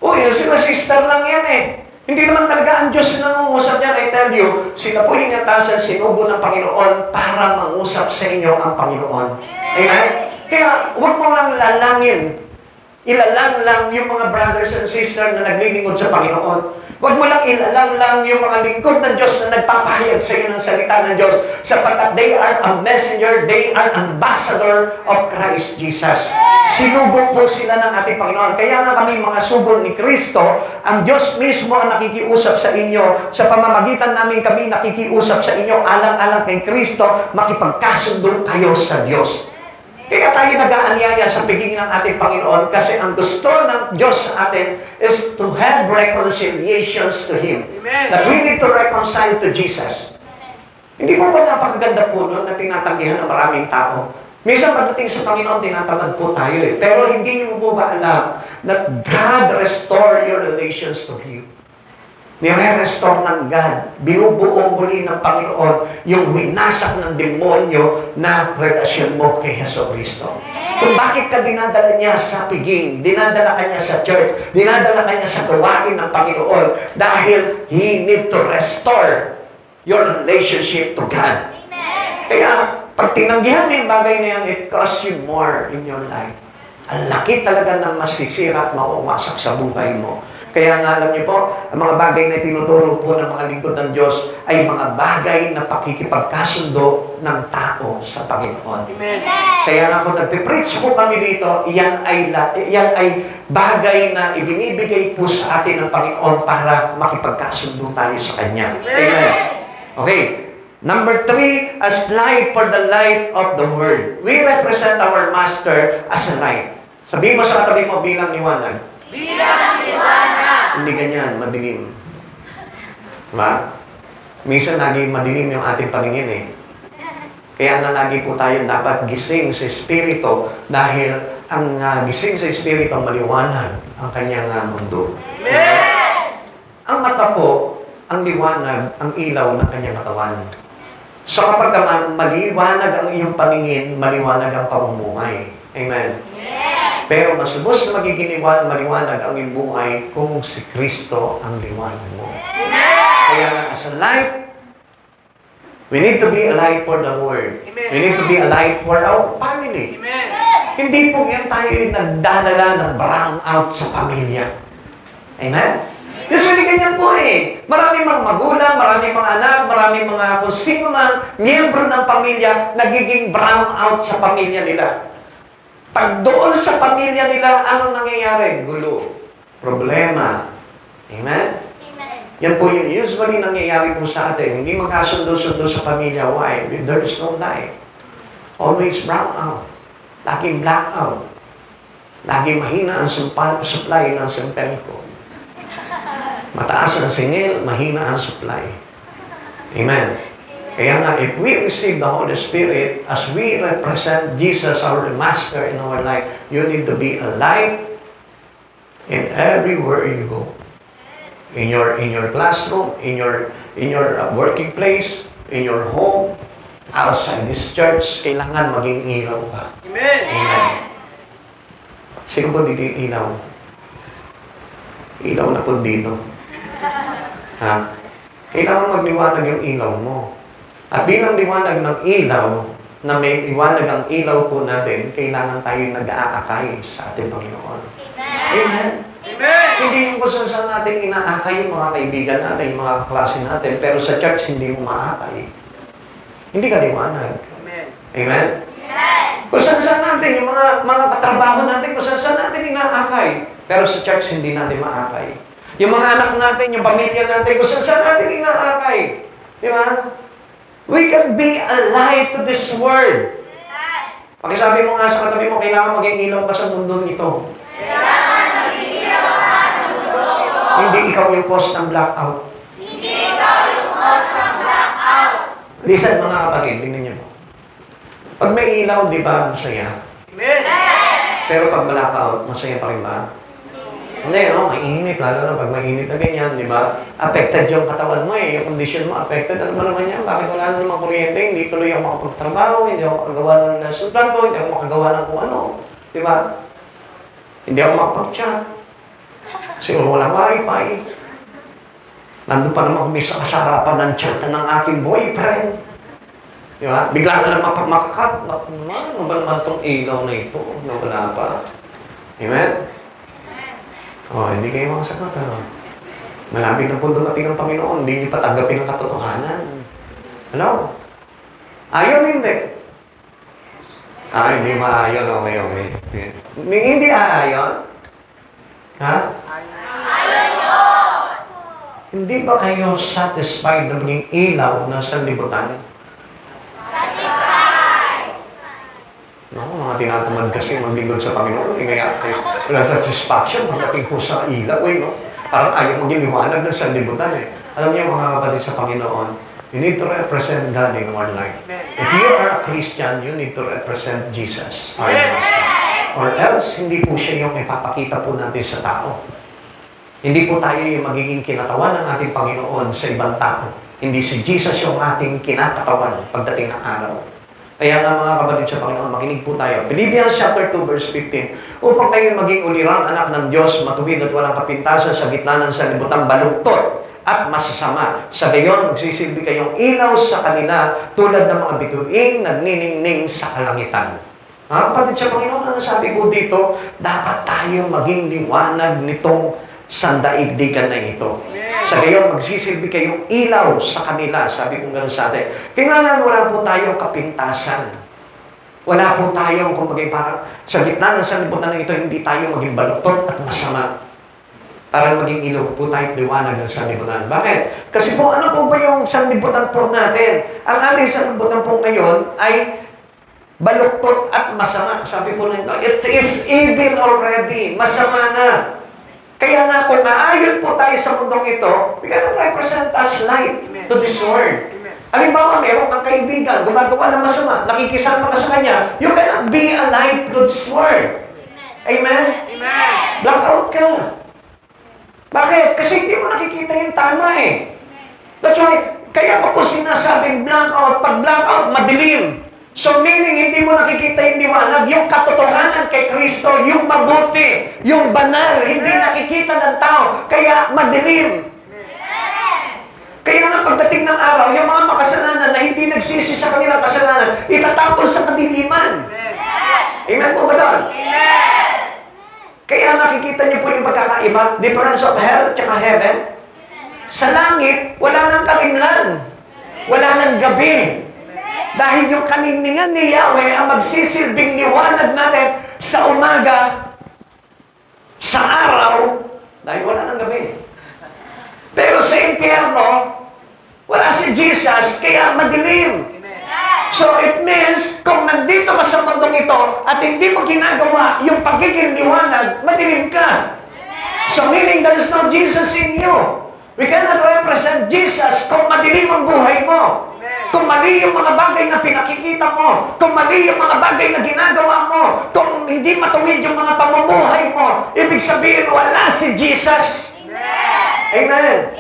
Uy, sila sister lang yan eh. Hindi naman talaga ang Diyos na nangungusap yan. I tell you, sila po inatasan, sinugo ng Panginoon para mangusap sa inyo ang Panginoon. Amen? Kaya, huwag mo lang lalangin. Ilalang lang yung mga brothers and sisters na naglilingkod sa Panginoon. Huwag mo lang ilalang lang yung mga lingkod ng Diyos na nagpapahayag sa iyo ng salita ng Diyos sapagkat they are a messenger, they are ambassador of Christ Jesus. Sinugo po sila ng ating Panginoon. Kaya nga kami mga sugo ni Kristo, ang Diyos mismo ang nakikiusap sa inyo. Sa pamamagitan namin kami nakikiusap sa inyo, alang-alang kay Kristo, makipagkasundo kayo sa Diyos. Kaya tayo nag-aanyaya sa pigingin ng ating Panginoon kasi ang gusto ng Diyos sa atin is to have reconciliations to Him. Amen. That we need to reconcile to Jesus. Hindi po ba napakaganda po nun na tinatanggihan ng maraming tao? Minsan pagdating sa Panginoon, tinatamad po tayo eh. Pero hindi niyo po ba alam that God restore your relations to Him? Nire-restore ng God. Binubuo muli ng Panginoon yung winasak ng demonyo na relasyon mo kay Jesucristo. Kung bakit ka dinadala niya sa piging, dinadala ka niya sa church, dinadala ka niya sa gawain ng Panginoon dahil He need to restore your relationship to God. Kaya, pag tinanggihan mo yung bagay na yan, it costs you more in your life. Ang laki talaga ng masisira at mawawasak sa buhay mo. Kaya nga alam niyo po, ang mga bagay na tinuturo po ng mga lingkod ng Diyos ay mga bagay na pakikipagkasundo ng tao sa Panginoon. Amen. Kaya nga kung nagpipreach po kami dito, yan ay bagay na ibinibigay po sa atin ng Panginoon para makipagkasundo tayo sa Kanya. Amen. Okay. Number 3, as light for the light of the world. We represent our Master as a light. Sabihin mo sa katabi mo, bilang liwanag. Bilang liwanag. Hindi ganyan, madilim. Diba? Minsan naging madilim yung ating paningin eh. Kaya nga lagi po tayo dapat gising sa Espiritu dahil ang gising sa Espiritu ang maliwanag ang kanyang mundo. Amen! Ang mata po, ang liwanag, ang ilaw ng kanyang katawan. So kapag maliwanag ang iyong paningin, maliwanag ang pamumuhay. Amen? Pero mas lubos na magiging maliwanag ang iyong buhay kung si Kristo ang liwanag mo. Kaya nga, as a light, we need to be a light for the world. We need to be a light for our family. Amen! Hindi po yan tayo nagdadala ng brown out sa pamilya. Amen? Usually ganyan po eh. Maraming mga magulang, maraming mga anak, maraming mga kung sino man, miyembro ng pamilya, nagiging brown out sa pamilya nila. Pag doon sa pamilya nila, anong nangyayari? Gulo. Problema. Amen? Yan po yun. Usually nangyayari po sa atin. Hindi magkasundo-sundo sa pamilya. Why? There is no light. Always brown out. Laging black out. Laging mahina ang supply ng semperko. Mataas ang singil, mahina ang supply. Amen. Kaya nga, if we receive the Holy Spirit, as we represent Jesus, our Master in our life, you need to be a light in everywhere you go. In your classroom, in your working place, in your home, outside this church, kailangan maging ilaw ka. Amen! Amen. Sino po dito yung ilaw? Ilaw na po dito. Ha? Kailangan magliwanag yung ilaw mo. At bilang liwanag ng ilaw, na may liwanag ang ilaw po natin, kailangan tayo nag-aakay sa ating Panginoon. Amen? Amen! Hindi yung kung saan natin inaakay yung mga kaibigan natin, yung mga klase natin, pero sa church hindi mo maakay. Hindi ka liwanag. Amen! Amen? Kung saan natin, yung mga katrabaho natin, kung saan natin inaakay, pero sa church hindi natin maakay. Yung mga anak natin, yung pamilya natin, kung saan natin inaakay. Di ba? We can be a light to this world. Pakisabi mo nga sa katabi mo, kailangan maging ilaw ka sa mundo nito. Kailangan maging ilaw ka sa mundo ito. Hindi ikaw yung cause ng blackout. Hindi ikaw yung cause ng blackout. Listen mga kapatid, tingnan niyo po. Pag may ilaw, di ba, masaya? Amen! Pero pag blackout, masaya pa rin ba? Hindi, no? Mainit. Lalo na pag mainit na ganyan, di ba? Affected yung katawan mo eh. Yung condition mo affected. Ano ba naman yan? Bakit wala na namang kuryente? Hindi tuloy ako makapagtrabaho. Hindi ako makagawa ng lesson plan ko. Hindi ako makagawa ng kung ano. Di ba? Hindi ako makapag-chat. Kasi walang wifi. Nandun pa naman kami sa kasarapan ng chat ng aking boyfriend. Di ba? Bigla na lang makakat. Naku naman, ano ba naman itong ilaw na ito? Nawala pa. Amen? Oh, hindi kayo makasagot, ano? Malapit na po dumating ang Panginoon, hindi niyo pa tanggapin ang katotohanan. Hello? Ayon hindi. Hindi maayon. Okay. Hindi aayon? Ha? Ayon yun! Hindi ba kayo satisfied na maging ilaw ng sanlibutan? Satisfied! No, mga tinatamad kasi maglingkod sa Panginoon. Kaya wala satisfaction pagdating po sa ilaw. No? Parang ayaw maging liwanag ng sanlibutan. Alam niyo mga kapatid sa Panginoon, you need to represent God in our life. If you are a Christian, you need to represent Jesus, our Master. Or else, hindi po siya yung ipapakita po natin sa tao. Hindi po tayo yung magiging kinatawan ng ating Panginoon sa ibang tao. Hindi si Jesus yung ating kinakatawan pagdating ng araw. Kaya nga mga kapatid sa Panginoon, makinig po tayo. Philippians chapter 2 verse 15, upang kayo maging ulirang anak ng Diyos, matuwid at walang kapintasan sa gitna ng sanlibutan baluktot at masasama. Sa gayon, magsisilbi kayong ilaw sa kanila tulad ng mga bituing nagniningning sa kalangitan. Mga kapatid sa Panginoon, ano sabi po dito? Dapat tayo maging liwanag nitong sandaigdigan na ito. Sa gayon, magsisilbi kayong ilaw sa kanila. Sabi ko gano'n sa atin. Kailangan wala po tayong kapintasan. Wala po tayong, kumbaga parang sa gitna ng sanlibutan na ito, hindi tayo maging balutot at masama. para maging ilaw po tayo at liwanag ng sanlibutan. Bakit? Kasi po, ano po ba yung sanlibutan po natin? Ang ating sanlibutan po ngayon ay baluktot at masama. Sabi po nito, it is evil already. Masama na. Kaya nga, kung naayon po tayo sa mundong ito, we cannot represent as light to this world. Halimbawa, meron kang kaibigan, gumagawa ng masama, nakikisama ka sa kanya, you cannot be a light to this world. Amen? Blackout ka. Bakit? Kasi hindi mo nakikita yung tama eh. That's why, kaya pa po sinasabing blackout, pag blackout, madilim. So meaning, hindi mo nakikita yung liwanag, yung katotohanan kay Kristo, yung mabuti, yung banal, hindi nakikita ng tao, kaya madilim. Kaya nga pagdating ng araw, yung mga makasalanan na hindi nagsisi sa kanilang kasalanan, itatapon sa kadiliman. Amen po ba doon? Kaya nakikita niyo po yung pagkakaiba, difference of hell at heaven. Sa langit, wala nang karimlan. Wala nang gabi. Dahil yung kaninningan ni Yahweh ang magsisilbing liwanag natin sa umaga, sa araw, dahil wala nang gabi. Pero sa impyerno, wala si Jesus, kaya madilim. So it means, kung nandito ka sa mundong ito at hindi mo ginagawa yung pagiging liwanag, madilim ka. So meaning there is no Jesus in you. We cannot represent Jesus kung madilim ang buhay mo. Kung mali yung mga bagay na pinakikita mo, kung mali yung mga bagay na ginagawa mo, kung hindi matuwid yung mga pamumuhay mo, ibig sabihin wala si Jesus. Amen.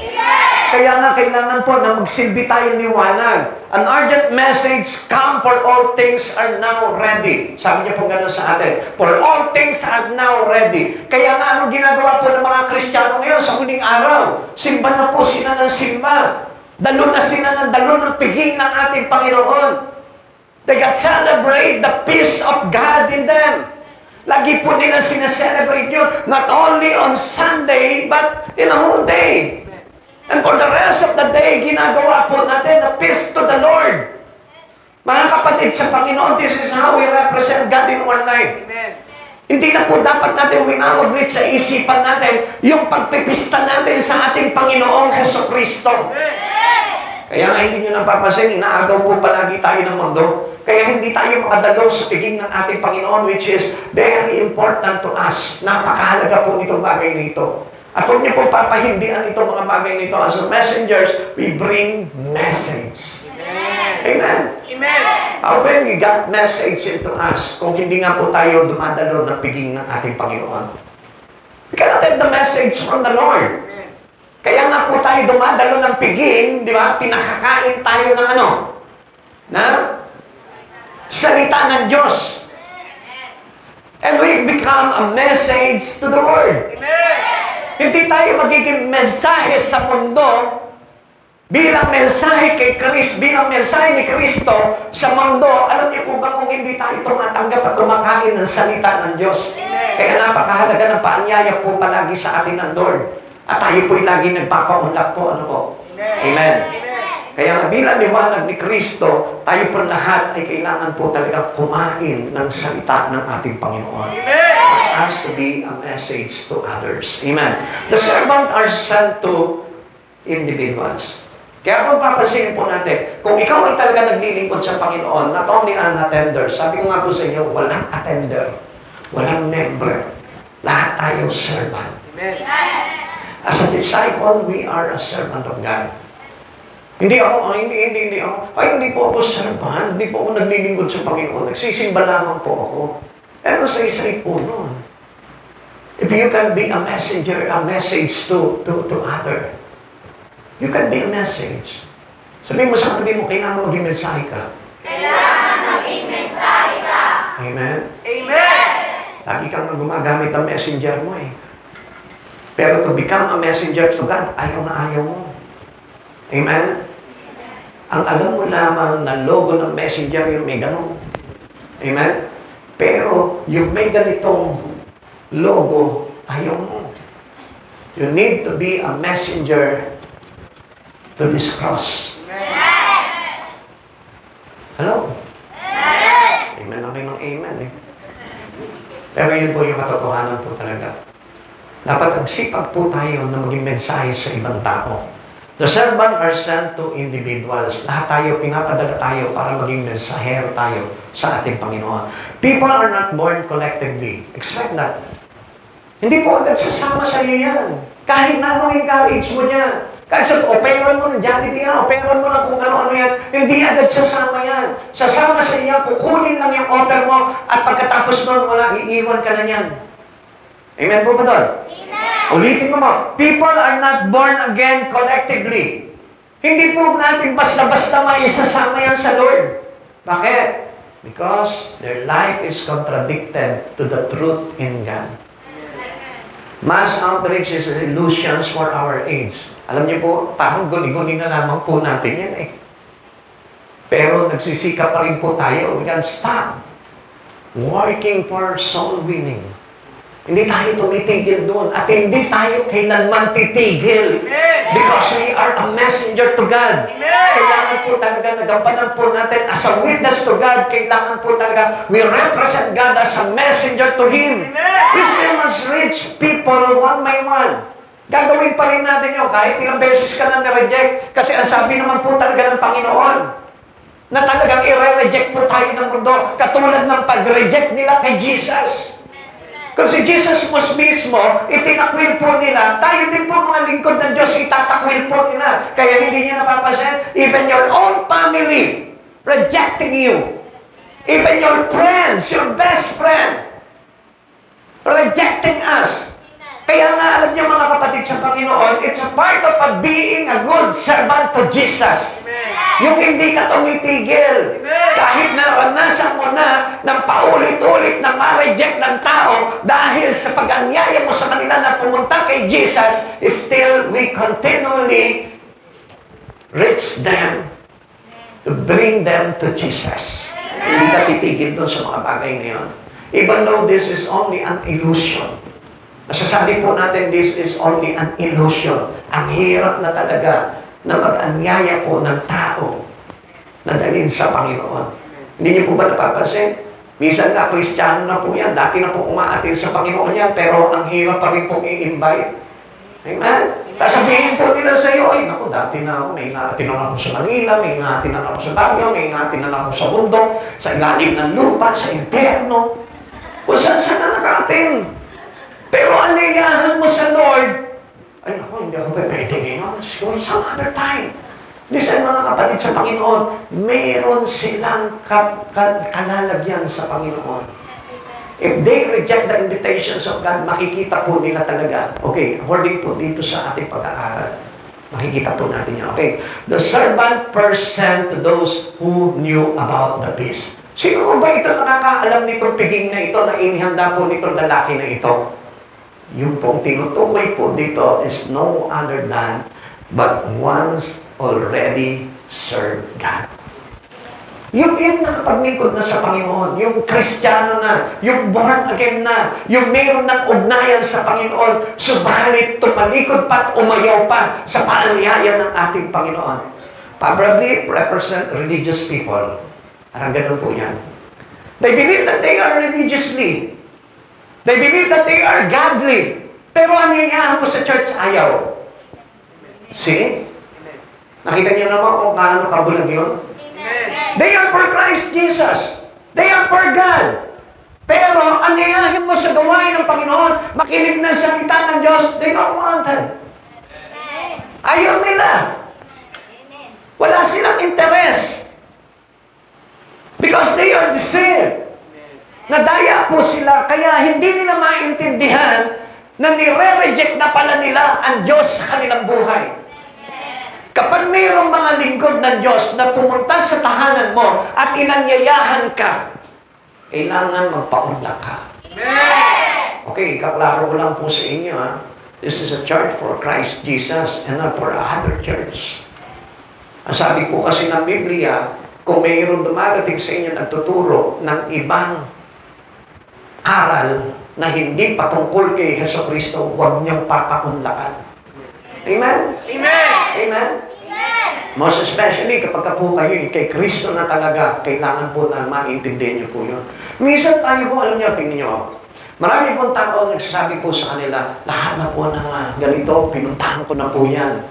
Kaya nga kailangan po na magsilbi tayo liwanag. An urgent message, come for all things are now ready. Sabi niya po gano'n sa atin. For all things are now ready. Kaya nga anong ginagawa po ng mga Kristiyano ngayon sa huling araw? Simba na po sila ng simba. Dalo na sila ng dalo ng piging ng ating Panginoon. They got celebrate the peace of God in them. Lagi po nila sinaselebrate yun, not only on Sunday, but in a whole day. And for the rest of the day, ginagawa po natin the peace to the Lord. Mga kapatid sa Panginoon, this is how we represent God in our life. Amen. Hindi na po dapat natin winawaglit sa isipan natin yung pagpipista natin sa ating Panginoong Jesucristo. Kaya nga hindi nyo napapansin, inaagaw po palagi tayo ng mundo. Kaya hindi tayo makadalo sa tiging ng ating Panginoon, which is very important to us. Napakahalaga po nitong bagay nito. At huwag niyo po papahindihan itong mga bagay nito. As messengers, we bring message. Amen. Amen. How can we got message into us kung hindi nga po tayo dumadalo ng piging ng ating Panginoon? We cannot have the message from the Lord. Kaya nga po tayo dumadalo ng piging, di ba? Pinakakain tayo ng ano? Na? Salita ng Diyos. And we become a message to the world. Amen. Hindi tayo magiging mensahe sa mundo bilang mensahe kay Kristo, bilang mensahe ni Kristo sa mundo. Alam niyo po ba kung hindi tayo tumatanggap at kumakain ng salita ng Diyos? Kaya napakahalaga ng paanyaya po palagi sa atin ng Lord. At tayo po'y lagi nagpapaunlak po. Ano po? Amen. Kaya bilang liwanag ni Kristo, tayo po lahat ay kailangan po talaga kumain ng salita ng ating Panginoon. It has to be a message to others. Amen. The servant are sent to individuals. Kaya kung papansinin po natin, kung ikaw ay talaga naglilingkod sa Panginoon, not only an attender, sabi ko nga po sa inyo, walang attender, walang member, lahat tayo servant. Amen. As a disciple, we are a servant of God. Hindi ako, hindi ako, hindi po ako servant, hindi po ako naglilingkod sa Panginoon, nagsisimba lamang po ako. Pero sa isay po nun, if you can be a messenger, a message to other, you can be a message. Sabihin mo sa katabi mo, kailangan maging mensahe ka. Kailangan maging mensahe ka. Amen? Amen. Lagi kang gumagamit ng messenger mo eh. Pero to become a messenger to God, ayaw na ayaw mo. Amen? Ang alam mo lamang na logo ng messenger, yung may ganun. Amen? Pero yung may ganitong logo, ayaw mo. You need to be a messenger to this cross. Hello? Amen na kayo ng amen eh. Pero yun po yung katotohanan po talaga. Dapat nagsipag po tayo na maging mensahe sa ibang tao. The servant are sent to individuals. Lahat tayo, pinapadala tayo para maging mensahero tayo sa ating Panginoon. People are not born collectively. Expect that. Hindi po agad sasama sa iyo yan. Kahit na anong encourage mo niyan. Kahit sa operan mo ng Jollibee yan, operan mo ng kung ano-ano yan, hindi agad sasama yan. Sasama sa iyo, kukunin lang yung offer mo at pagkatapos nun, wala, iiwan ka na yan. Amen po ba doon? Amen. Ulitin mo mo. People are not born again collectively. Hindi po natin basta-basta maisasama yan sa Lord. Bakit? Because their life is contradicted to the truth in God. Mass outreach is illusions for our age. Alam niyo po, parang guni-guni na lamang po natin yan eh. Pero nagsisikap pa rin po tayo. We can't stop working for soul winning. Hindi tayo tumitigil doon at hindi tayo kailanman titigil. Because we are a messenger to God. Kailangan po talaga nagampanan po natin as a witness to God. Kailangan po talaga we represent God as a messenger to Him. We still must reach people one by one. Gagawin pa rin natin yun kahit ilang beses ka na nireject. Kasi ang sabi naman po talaga ng Panginoon na talagang i-reject po tayo ng mundo katulad ng pag-reject nila kay Jesus. Kasi Jesus mismo, itinakwil po nila. Tayo din po mga lingkod ng Diyos, itatakwil po nila. Kaya hindi niya napapasin, even your own family rejecting you. Even your friends, your best friend, rejecting us. Kaya nga, alam niyo mga kapatid sa Panginoon, it's a part of being a good servant to Jesus. Yung hindi ka tumitigil. Kahit naranasan mo na ng paulit-ulit na ma-reject ng tao dahil sa pag-anyaya mo sa kanila na pumunta kay Jesus, still we continually reach them to bring them to Jesus. Hindi ka titigil doon sa mga bagay na yun. Even though this is only an illusion. Masasabi po natin, this is only an illusion. Ang hirap na talaga na mag-anyaya po ng tao na dalhin sa Panginoon. Hindi niyo po ba napapansin? Minsan nga, Kristiyano na po yan. Dati na po umaatin sa Panginoon yan, pero ang hirap pa rin po i-invite. Amen? Sasabihin po nila sa iyo, ay, naku, dati na ako, may inaatin na ako sa Manila, may inaatin na ako sa Baguio, may inaatin na ako sa mundo, sa ilalim ng lupa, sa impyerno. Kung saan na nakaatin. Pero anayahan mo sa Lord, ay naku, hindi ako pwede ngayon. Siguro some other time. Listen mga kapatid sa Panginoon, mayroon silang kalalagyan sa Panginoon. If they reject the invitations of God, makikita po nila talaga. Okay, according po dito sa ating pag-aaral, makikita po natin yan. Okay, the servant first sent to those who knew about the beast. Sino ba ito nakakaalam nitong piging na ito na inihanda po nitong lalaki na ito? Yung pong tinutukoy po dito is no other than but once already served God. Yung nakapaglingkod na sa Panginoon, yung Kristiyano na, yung born again na, yung mayroon ng ugnayan sa Panginoon, subalit tumalikod pa at umayaw pa sa paanyaya ng ating Panginoon. Probably represent religious people. Parang ganun po yan. They believe that they are religiously. They believe that they are godly. Pero anyayahan mo sa church, ayaw. See? Nakita niyo naman kung paano kabulag yun? They are for Christ Jesus. They are for God. Pero anyayahin mo sa gawain ng Panginoon, makinig ng salita ng Diyos, they don't want it. Ayaw nila. Wala silang interest. Because they are deceived. Nadaya po sila, kaya hindi nila maintindihan na nire-reject na pala nila ang Diyos sa kanilang buhay. Kapag mayroong mga lingkod ng Diyos na pumunta sa tahanan mo at inanyayahan ka, kailangan magpaunlak ka. Okay, kaklaro ko lang po sa inyo. Ha? This is a church for Christ Jesus and not for other church. Ang sabi po kasi ng Biblia, kung mayroong dumadating sa inyo nagtuturo ng ibang aral na hindi patungkol kay Jesucristo, huwag niyang papaunlakan. Amen? Amen? Amen? Most especially kapag po kayo kay Kristo na talaga, kailangan po na maintindihan niyo po yun. Minsan tayo po, alam niyo, tingnan niyo, Marami pong tao nagsasabi po sa kanila, lahat na po ng ganito, pinuntahan ko na po yan.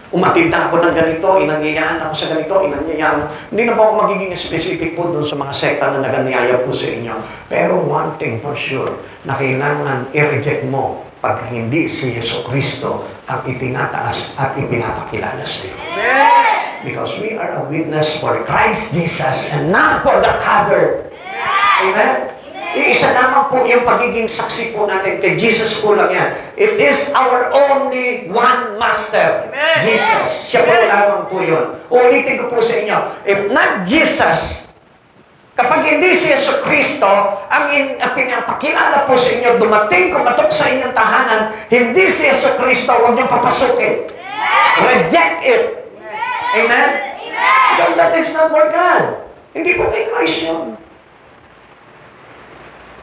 Umatid na ako ng ganito, inanyayahan ako sa ganito, inanyayahan. Hindi na po ako magiging specific po doon sa mga sekta na naganyaya po sa inyo. Pero one thing for sure, na kailangan i-reject mo pag hindi si Yesu Cristo ang itinataas at ipinapakilala sa iyo. Because we are a witness for Christ Jesus and not for the other. Amen? Iisa naman po yung pagiging saksi po natin kay Jesus po lang yan. It is our only one Master, Jesus. Siya po lamang po yun. Ulitin ko po sa inyo, if not Jesus, kapag hindi si Yesu Cristo, ang pinapakilala po sa inyo, dumating, kumatok sa inyong tahanan, hindi si Yesu Cristo, huwag niyong papasukin. Reject it. Amen? Because that is not for God. Hindi po kay Christ yun.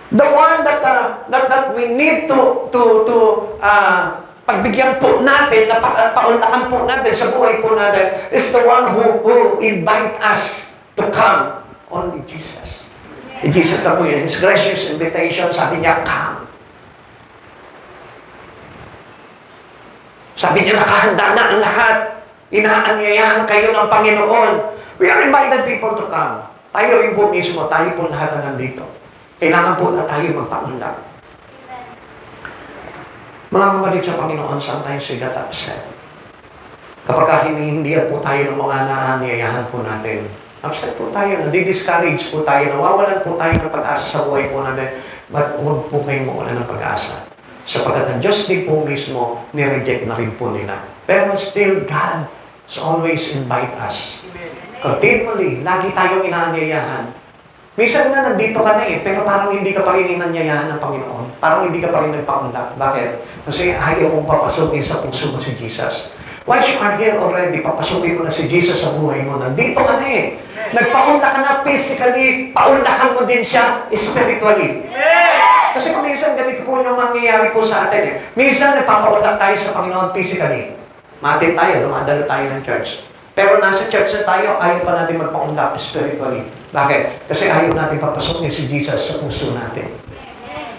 The one that we need to pagbigyan po natin, na paunlakan po natin sa buhay po natin, is the one who invite us to come. Only Jesus. Jesus na po yun. His gracious invitation, sabi niya, come. Sabi niya, nakahanda na ang lahat. Inaanyayahan kayo ng Panginoon. We are invited people to come. Tayo rin po mismo, tayo po lahat na nandito. Kailangan po na tayo magpaunlak. Mga kapatid sa Panginoon, saan tayo sigat upset? Kapag hindi po tayo ng mga naanyayahan po natin, upset po tayo, nadi-discourage po tayo, nawawalan po tayo ng pag-asa sa buhay po natin. But huwag po kayong mawalan ng pag-asa. Sapagkat ang Diyos din po mismo, nireject na rin po nila. Pero still, God always invite us. Continually, lagi tayong inaanyayahan. Minsan nga nandito ka na pero parang hindi ka pa rin inanyayahan ng Panginoon. Parang hindi ka pa rin nagpaunlak. Bakit? Kasi ayaw mong papasukin sa puso mo si Jesus. Once you are here already, papasukin mo na si Jesus sa buhay mo. Nandito ka na Nagpaunlak ka na physically, paunlakan mo din siya spiritually. Kasi kung minsan ganito po yung mangyayari po sa atin Minsan nagpapaunlak tayo sa Panginoon physically. Matin tayo, dumadalo tayo ng church. Pero nasa church na tayo, ayaw pa natin magpaunlak spiritually. Bakit? Kasi ayaw natin papasukin si Jesus sa puso natin.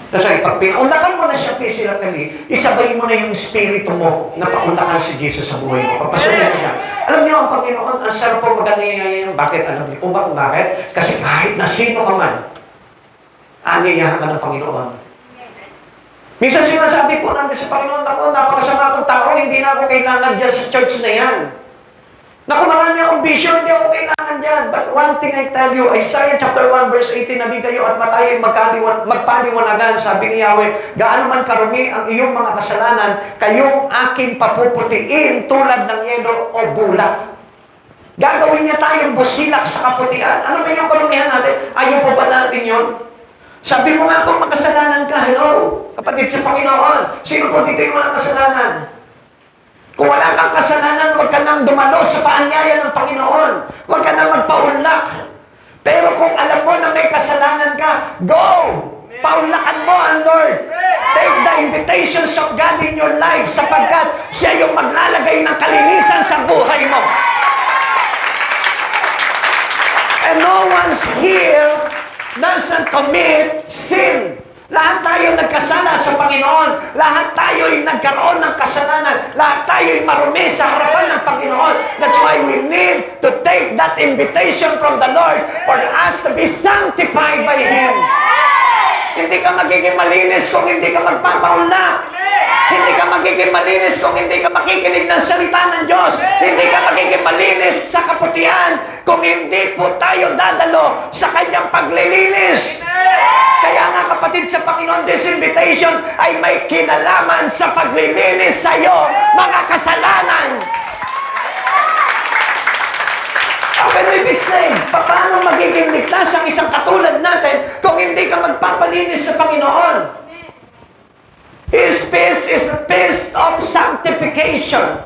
Kasi pag pinaunlakan mo na siya physically, isabay mo na yung espiritu mo na paunlakan si Jesus sa buhay mo. Papasukin mo siya. Alam niyo, ang Panginoon, ang sarap po magandang bakit? Alam niyo po ba kung bakit? Kasi kahit na sino ka man, aanyayahan ka ng Panginoon. Minsan sinasabi po natin sa Panginoon, ako, napakasama akong tao, hindi na ako kailangan dyan sa church na yan. Naku, marami akong vision, hindi ako kailangan dyan. But one thing I tell you, Isaiah chapter 1 verse 18, nabi kayo at matayo magpaliwanagan, sabi ni Yahweh, gaano man karumi ang iyong mga kasalanan, kayong aking papuputiin tulad ng yelo o bulak. Gagawin niya tayong busilak sa kaputian. Ano ba yung karumihan natin? Ayaw po ba natin yun? Sabi mo nga kung makasalanan ka, hello, kapatid sa Panginoon, sino po dito yung walang kasalanan? Kung wala kang kasalanan, huwag ka nang dumalo sa paanyaya ng Panginoon. Huwag ka nang magpaunlak. Pero kung alam mo na may kasalanan ka, go! Paunlakan mo ang Lord. Take the invitations of God in your life sapagkat siya yung maglalagay ng kalinisan sa buhay mo. And no one's here doesn't commit sin. Lahat tayo nagkasala sa Panginoon. Lahat tayo ay nagkaroon ng kasalanan. Lahat tayo ay marumi sa harapan ng Panginoon. That's why we need to take that invitation from the Lord for us to be sanctified by Him. Hindi ka magiging malinis kung hindi ka magpapaunlak. Hindi ka magiging malinis kung hindi ka makikinig ng salita ng Diyos. Hindi ka magiging malinis sa kaputian kung hindi po tayo dadalo sa Kanyang paglilinis. Kaya nga kapatid sa Panginoon, this invitation ay may kinalaman sa paglilinis sa iyo, mga kasalanan. How can we be saved? Paano magiging ligtas ang isang katulad natin kung hindi ka magpapalinis sa Panginoon? His peace is a peace of sanctification.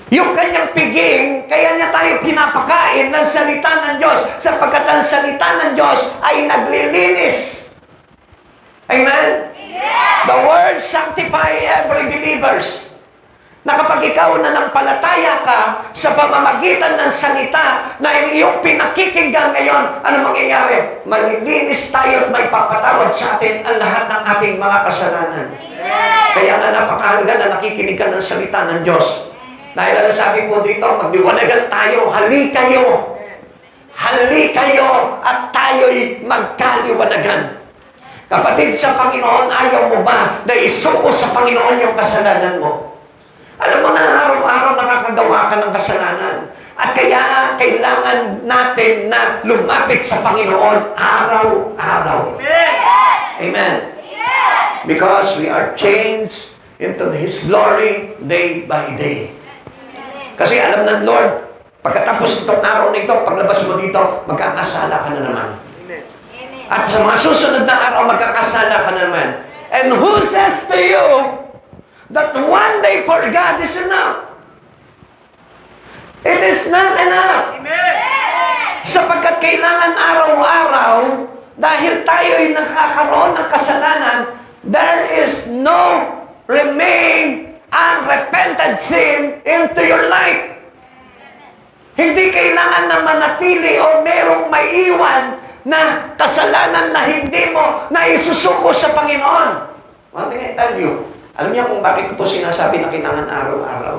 Yung kanyang piging, kaya niya tayo pinapakain ng salita ng Diyos sapagkat ang salita ng Diyos ay naglilinis. Amen? The Word sanctify every believers. na kapag ikaw nanampalataya ka sa pamamagitan ng salita na iyong pinakikinggan ngayon, ano mangyayari? Malilinis tayo at may papatawad sa atin ang lahat ng ating mga kasalanan. Kaya nga napakahalaga na nakikinig ka ng salita ng Diyos. Dahil ang sabi po dito, magliwanagan tayo, hali kayo. Hali kayo at tayo'y magkaliwanagan. Kapatid sa Panginoon, ayaw mo ba na isuko sa Panginoon yung kasalanan mo? Alam mo na araw-araw nakakagawa ka ng kasalanan. At kaya kailangan natin na lumapit sa Panginoon araw-araw. Amen. Because we are changed into His glory day by day. Kasi alam ng Lord, pagkatapos itong araw na ito, paglabas mo dito, magkakasala ka na naman. At sa mga susunod na araw, magkakasala ka na naman. And who says to you that one day for God is enough? It is not enough. Sapagkat kailangan araw-araw, dahil tayo'y nakakaroon ng kasalanan, there is no remain unrepented sin into your life. Hindi kailangan na manatili o merong maiwan na kasalanan na hindi mo na isusuko sa Panginoon. One thing I tell you, alam niyo kung bakit ko po sinasabi na kailangan araw-araw?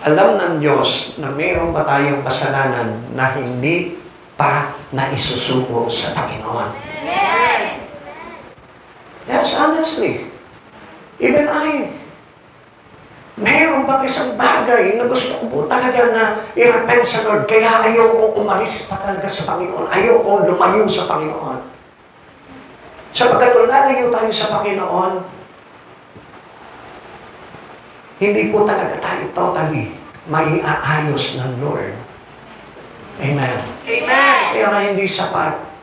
Alam ng Diyos na meron ba tayong kasalanan na hindi pa na isusuko sa Panginoon. Yes, honestly. Even I. Mayroon bang isang bagay na gusto ko po talaga na i-repent sa Lord, kaya ayokong umalis pa talaga sa Panginoon. Ayokong lumayo sa Panginoon. Sapagkat kung lalayo tayo sa Panginoon, hindi po talaga tayo totally maiaayos ng Lord. Amen. Amen. Kaya nga hindi sapat.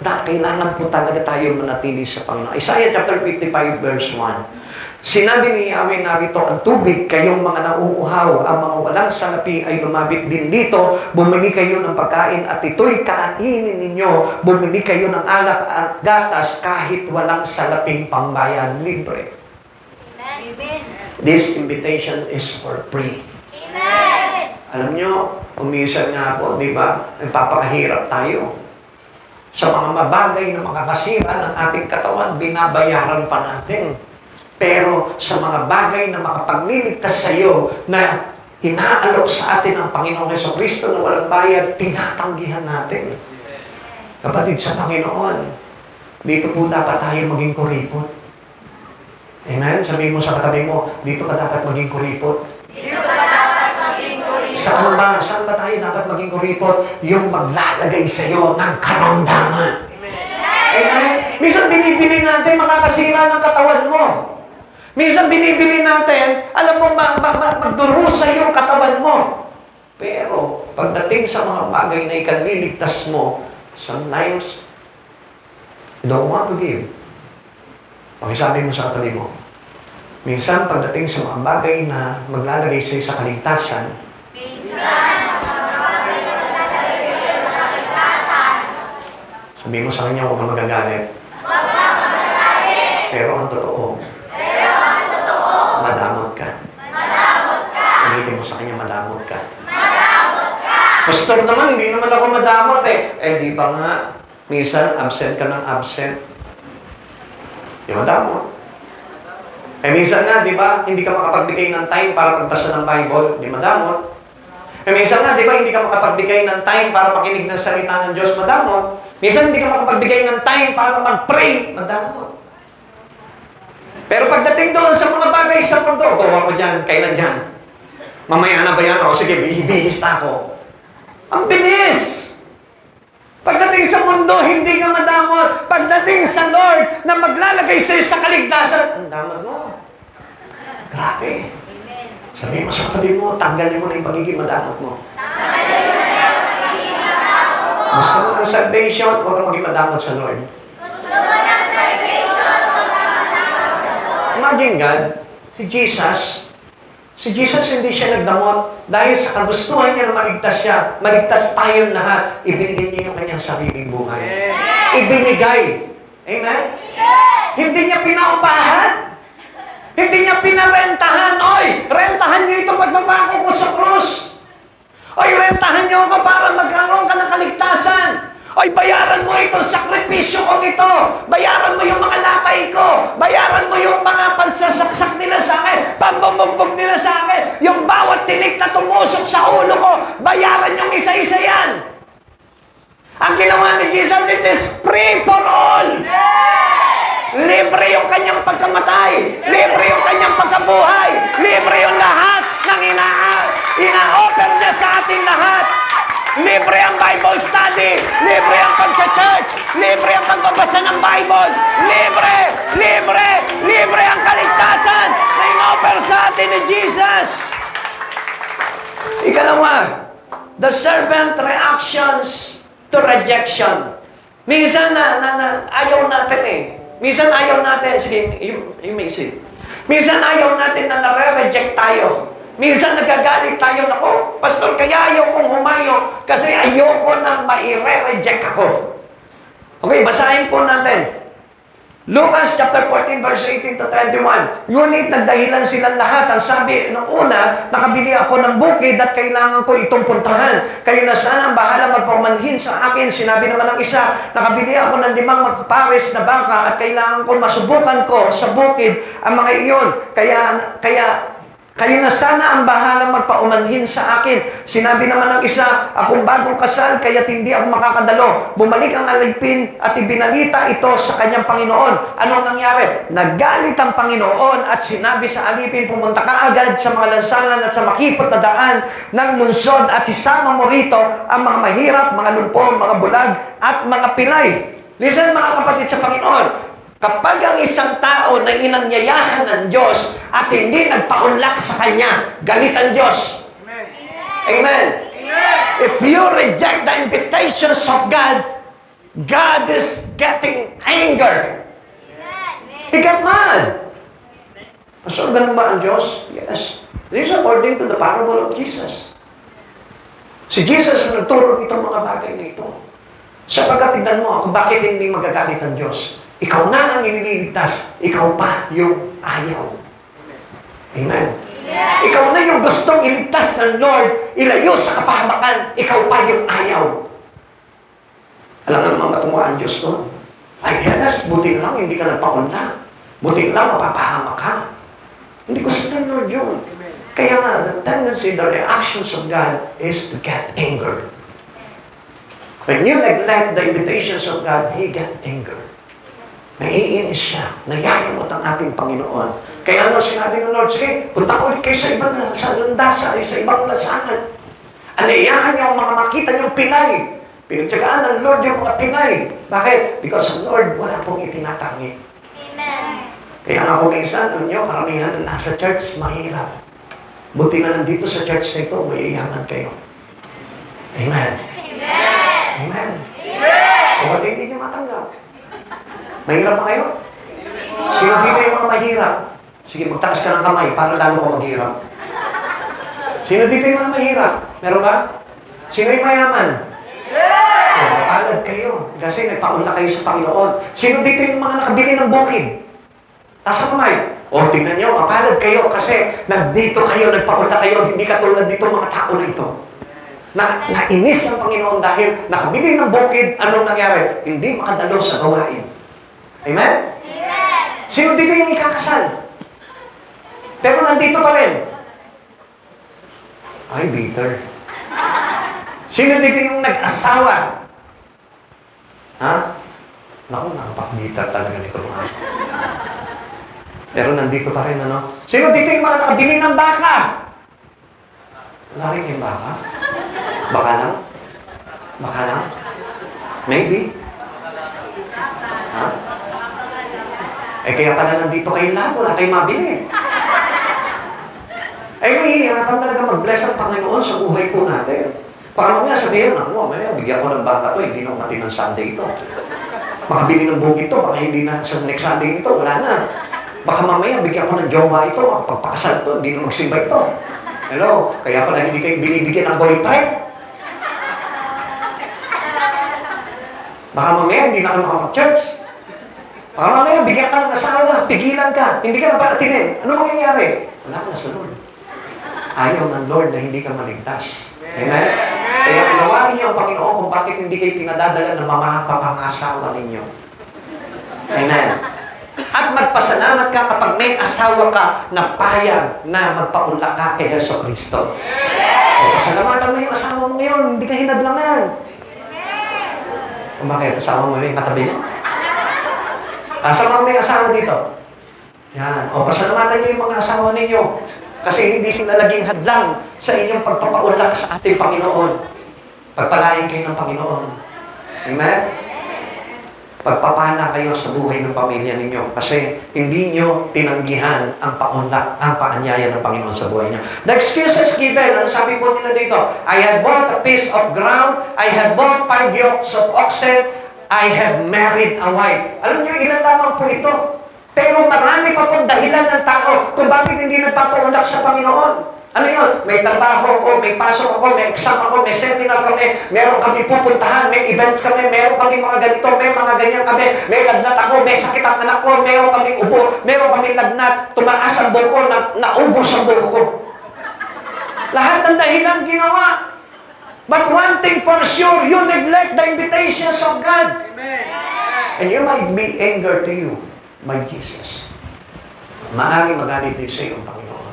Kailangan po talaga tayo manatili sa Panginoon. Isaiah chapter 55 verse 1. Sinabi ni Yahweh, narito ang tubig, kayong mga nauuhaw, ang mga walang salapi ay lumapit din dito, bumili kayo ng pagkain at ito'y kainin ninyo, bumili kayo ng alak at gatas kahit walang salaping pambayan, libre. Amen. This invitation is for free. Amen. Alam nyo, umisan nga po, di ba, nagpapakahirap tayo. Sa mga mabagay na makakasira ng ating katawan, binabayaran pa natin. Pero sa mga bagay na makapagliligtas sa iyo na inaalok sa atin ng Panginoong Jesucristo na walang bayad, tinatanggihan natin. Kapatid sa Panginoon, dito po dapat tayo maging kuripot. Amen? Sabihin mo sa katabi mo, dito ka dapat maging kuripot. Dito ka dapat maging kuripot. Saan ba? Saan ba tayo dapat maging kuripot? Yung maglalagay sa iyo ng karamdaman. Amen? Minsan binibili natin makakasira ng katawan mo. Minsan binibili natin, alam mo, magdurusa yung katawan mo. Pero, pagdating sa mga bagay na ikanliligtas mo, sometimes, you don't want to give. Pakisabi mo sa katabi mo. Minsan, pagdating sa mga bagay na maglalagay sa'yo sa kaligtasan, sabihin mo sa kanya, huwag kang magagalit. Pero ang totoo, madamot ka. Ulitin mo sa kanya, madamot ka. Pastor naman, hindi naman ako madamot eh. Di ba nga, minsan absent ka ng absent. Di madamot. Minsan nga, di ba, hindi ka makapagbigay ng time para magbasa ng Bible. Di madamot. Minsan nga, di ba, hindi ka makapagbigay ng time para makinig ng salita ng Diyos. Madamot. Minsan hindi ka makapagbigay ng time para mag-pray. Madamot. Pero pagdating doon sa mga bagay sa mundo, gawa ko dyan, kailan dyan? Mamaya na ba yan? O sige, bihis na ako. Ang bilis! Pagdating sa mundo, hindi ka madamot. Pagdating sa Lord na maglalagay sa'yo sa kaligtasan, ang damot mo. Grabe. Sabihin mo sa katabi mo, tanggalin mo na yung pagiging madamot mo. Gusto mo ng salvation, huwag kang maging madamot sa Lord. Imagine God, si Jesus hindi siya nagdamot dahil sa kagustuhan niya na maligtas siya. Maligtas tayong lahat. Ibinigay niya yung kanyang sariling buhay. Ibinigay. Amen? Hindi niya pinaupahan. Hindi niya pinarentahan. Oy, rentahan niyo ito pagbabako ko sa krus. Oy, rentahan niyo ako para magkaroon ka ng kaligtasan. Oy, bayaran mo itong sakripisyo kong ito. Bayaran mo yung mga latay ko. Bayaran mo yung mga pansasaksak nila sa akin. Pambubugbog nila sa akin. Yung bawat tinik na tumusok sa ulo ko. Bayaran yung isa-isa yan. Ang ginawa ni Jesus, it is free for all. Libre yung kanyang pagkamatay. Libre yung kanyang pagkabuhay. Libre yung lahat ng ina-offer niya sa ating lahat. Libre ang Bible study. Libre ang pagcha-church. Libre ang pagbabasa ng Bible. Libre, libre, libre ang kaligtasan na in-offer sa atin ni Jesus. Ikalawa, the servant reactions to rejection. Minsan ayaw natin eh. Minsan ayaw natin. Sige, you may see. Minsan ayaw natin na nare-reject tayo. Minsan nagagalit tayo, nako, pastor, kaya ayaw kong humayo kasi ayoko na maire-reject ako. Okay, basahin po natin. Lucas chapter 14, verse 18 to 21. Ngunit nagdahilan silang lahat. Ang sabi, nung una, nakabili ako ng bukid at kailangan ko itong puntahan. Kayo na sana ang bahala magpamanhin sa akin. Sinabi naman ng isa, nakabili ako ng 5 magpares na baka at kailangan ko masubukan ko sa bukid ang mga iyon. Kaya kayo na sana ang bahala magpaumanhin sa akin. Sinabi naman ng isa, akong bagong kasal, kaya't hindi ako makakadalo. Bumalik ang alipin at ibinalita ito sa kanyang Panginoon. Anong nangyari? Nagalit ang Panginoon at sinabi sa alipin, pumunta ka agad sa mga lansangan at sa makipot na daan ng lungsod at isama mo rito ang mga mahirap, mga lumpo, mga bulag at mga pilay. Listen mga kapatid sa Panginoon, kapag ang isang tao na inanyayahan ng Diyos at hindi nagpaunlak sa Kanya, galit ang Diyos. Amen. Amen. If you reject the invitations of God, God is getting anger. He get mad. So, ganun ba ang Diyos? Yes. This is according to the parable of Jesus. Si Jesus ang nagturo itong mga bagay na ito. Sapagkat tignan mo ako, bakit hindi magagalit ang Diyos? Ikaw na ang iniligtas. Ikaw pa yung ayaw. Amen. Yeah. Ikaw na yung gustong iligtas ng Lord, ilayo sa kapahamakan. Ikaw pa yung ayaw. Alam nga naman matungo ang Diyos doon. Ay, yes, buti na lang hindi ka nagpaunla. Buti na lang mapapahamak ka. Hindi gusto ng Lord yun. Kaya nga, the tendency, the reactions of God is to get anger. When you neglect the invitations of God, He get anger. Naiinis siya. Nayayamot ang ating Panginoon. Kaya ano sinabi ng Lord, sige, punta ko ulit kayo sa ibang landasan, sa ibang lansangan. Alayahan niya ang mga makita niyong Pinay. Pinagtsagaan ng Lord yung mga Pinay. Bakit? Because ang Lord, wala pong itinatangi. Amen. Kaya nga kung minsan, alam niyo, karamihan na nasa church, mahirap. Buti na nandito sa church na ito, mayayaman kayo. Amen. Amen. Amen. Amen. O ba't hindi niyo matanggap? Mahirap ba kayo? Sino dito yung mga mahirap? Sige, magtaas ka ng kamay para lalo ka maghirap. Sino dito yung mga mahirap? Meron ba? Sino yung mayaman? Oh, mapalad kayo. Kasi nagpaunla kayo sa Panginoon. Sino dito yung mga nakabili ng bukid? Taas ang kamay. O, tingnan nyo, mapalad kayo kasi nandito kayo, nagpaunla kayo, hindi katulad dito mga tao na ito. Nainis ang Panginoon dahil nakabili ng bukid, anong nangyari? Hindi makadalo sa gawain. Amen? Amen. Sino dito yung ikakasal? Pero nandito pa rin. Ay, bitter. Sino dito yung nag-asawa? Ha? Naku, nakapag-bitter talaga nito. Pero nandito pa rin, ano? Sino dito yung mga nakabili ng baka? Wala rin yung baka? Baka lang? Baka lang? Maybe? Ha? Eh kaya pala nandito kayo lahat, wala kayong mabili. Eh mahihirapan talaga mag-bless ang Panginoon sa buhay po natin. Baka mamaya sabihin, mamaya bigyan ko ng baka to, hindi na umati ng Sunday ito. Makabili ng bukid ito, baka hindi na sa next Sunday nito, wala na. Baka mamaya bigyan ko ng jowa ito, makapagpakasal ito, hindi na magsimba ito. Hello? Kaya pala hindi kayo binibigyan ng boyfriend. Baka mamaya hindi na kayo makapag-church. Baka mamaya, bigyan ka ng asawa, pigilan ka, hindi ka na paatinin. Ano mangyayari? Wala ka na sa Lord. Ayaw ng Lord na hindi ka maligtas. Amen? Kaya pinawain niyo ang Panginoon kung bakit hindi kayo pinadadala ng mamapapangasawa ninyo. Amen? At magpasalamat ka kapag may asawa ka na payag na magpaunlak ka kay Yeso Kristo. O, pasalamatan mo yung asawa mo ngayon, hindi ka hinadlangan. Kung bakit, asawa mo yung katabi mo? Sa mga may asawa dito. Yan. O, pasalamatan niyo yung mga asawa ninyo. Kasi hindi sila naging hadlang sa inyong pagpapaunlak sa ating Panginoon. Pagpalain kayo ng Panginoon. Amen? Pagpapala kayo sa buhay ng pamilya ninyo. Kasi hindi nyo tinanggihan ang paunlak, ang paanyaya ng Panginoon sa buhay niyo. The excuses given, ang sabi po nila dito, I have bought a piece of ground, I have bought 5 yokes of oxen, I have married a wife. Alam niyo, ilan lamang po ito. Pero marami pa pong dahilan ng tao kung bakit hindi nagpapaunlak sa Panginoon. Ano yun? May trabaho ako, may pasok ako, may exam ako, may seminar kami, meron kami pupuntahan, may events kami, meron kami mga ganito, may mga ganyan kami, may lagnat ako, may sakit ang anak ko, meron kami ubo, meron kami lagnat, tumaas ang buhok ko, naubos ang buhok ko. Lahat ng dahilan ginawa. But one thing for sure, you neglect the invitations of God. Amen. And you might be angered to you by Jesus. Maaaring magalit din sa iyo ang Panginoon.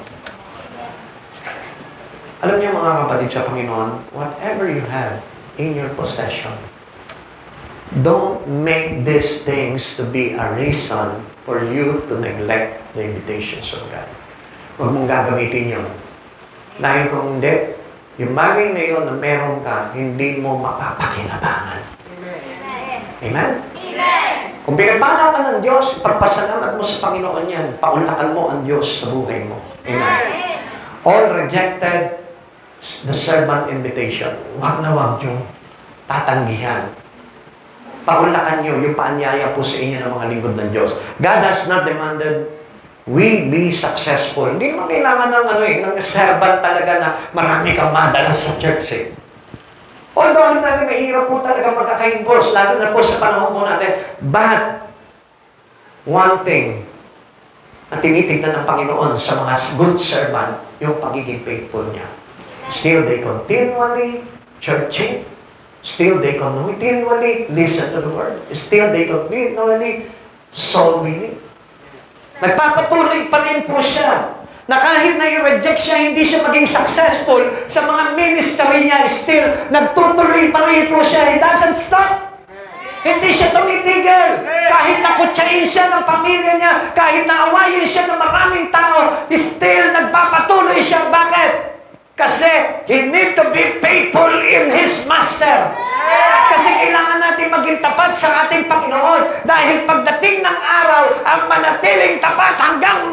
Alam niyo mga kapatid sa Panginoon, whatever you have in your possession, don't make these things to be a reason for you to neglect the invitations of God. Huwag mong gagamitin yun. Dahil kung hindi, yung bagay na yun na meron ka, hindi mo mapapakinabangan. Amen? Amen. Kung pinagpala ka ng Diyos, pagpasalamat mo sa Panginoon yan, paunlakan mo ang Diyos sa buhay mo. Amen. All rejected the servant invitation. Huwag na huwag yung tatanggihan. Paunlakan nyo yung paanyaya po sa inyo ng mga lingkod ng Diyos. God has not demanded we be successful. Hindi naman kailangan ng servant talaga na marami kang madalas sa church eh. Although, alam natin, mahirap po talaga magkaka-involve, lalo na po sa panahon po natin. But, one thing na tinitignan ng Panginoon sa mga good servant, yung pagiging faithful niya. Still, they continually churching. Still, they continually listen to the word. Still, they continually soul winning. Nagpapatuloy pa rin po siya. Na kahit na i-reject siya, hindi siya maging successful sa mga ministry niya, still, nagtutuloy pa rin po siya. He doesn't stop. Hindi siya tumitigil. Kahit nakutsain siya ng pamilya niya, kahit naawayin siya ng maraming tao, still, nagpapatuloy siya. Bakit? Kasi, he need to be faithful in his master. Kasi kailangan natin maging tapat sa ating Panginoon. Dahil pagdating ng araw, ang manatiling tapat hanggang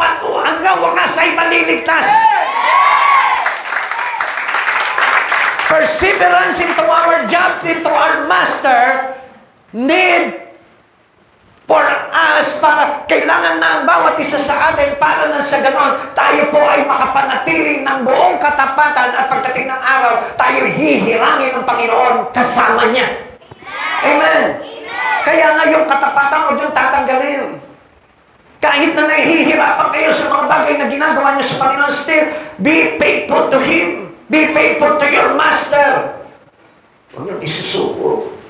wakas ay maliligtas. Perseverance into our job, into our master, need for us, para kailangan na ang bawat isa sa atin para na sa ganon, tayo po ay makapanatili ng buong katapatan at pagdating ng araw, tayo hihirangin ng Panginoon kasama niya. Amen. Kaya nga yung katapatan mo yung tatanggalin. Kahit na nahihirapan kayo sa mga bagay na ginagawa niyo sa Panginoon, still, be faithful to Him. Be faithful to your master. Huwag niyong isusuko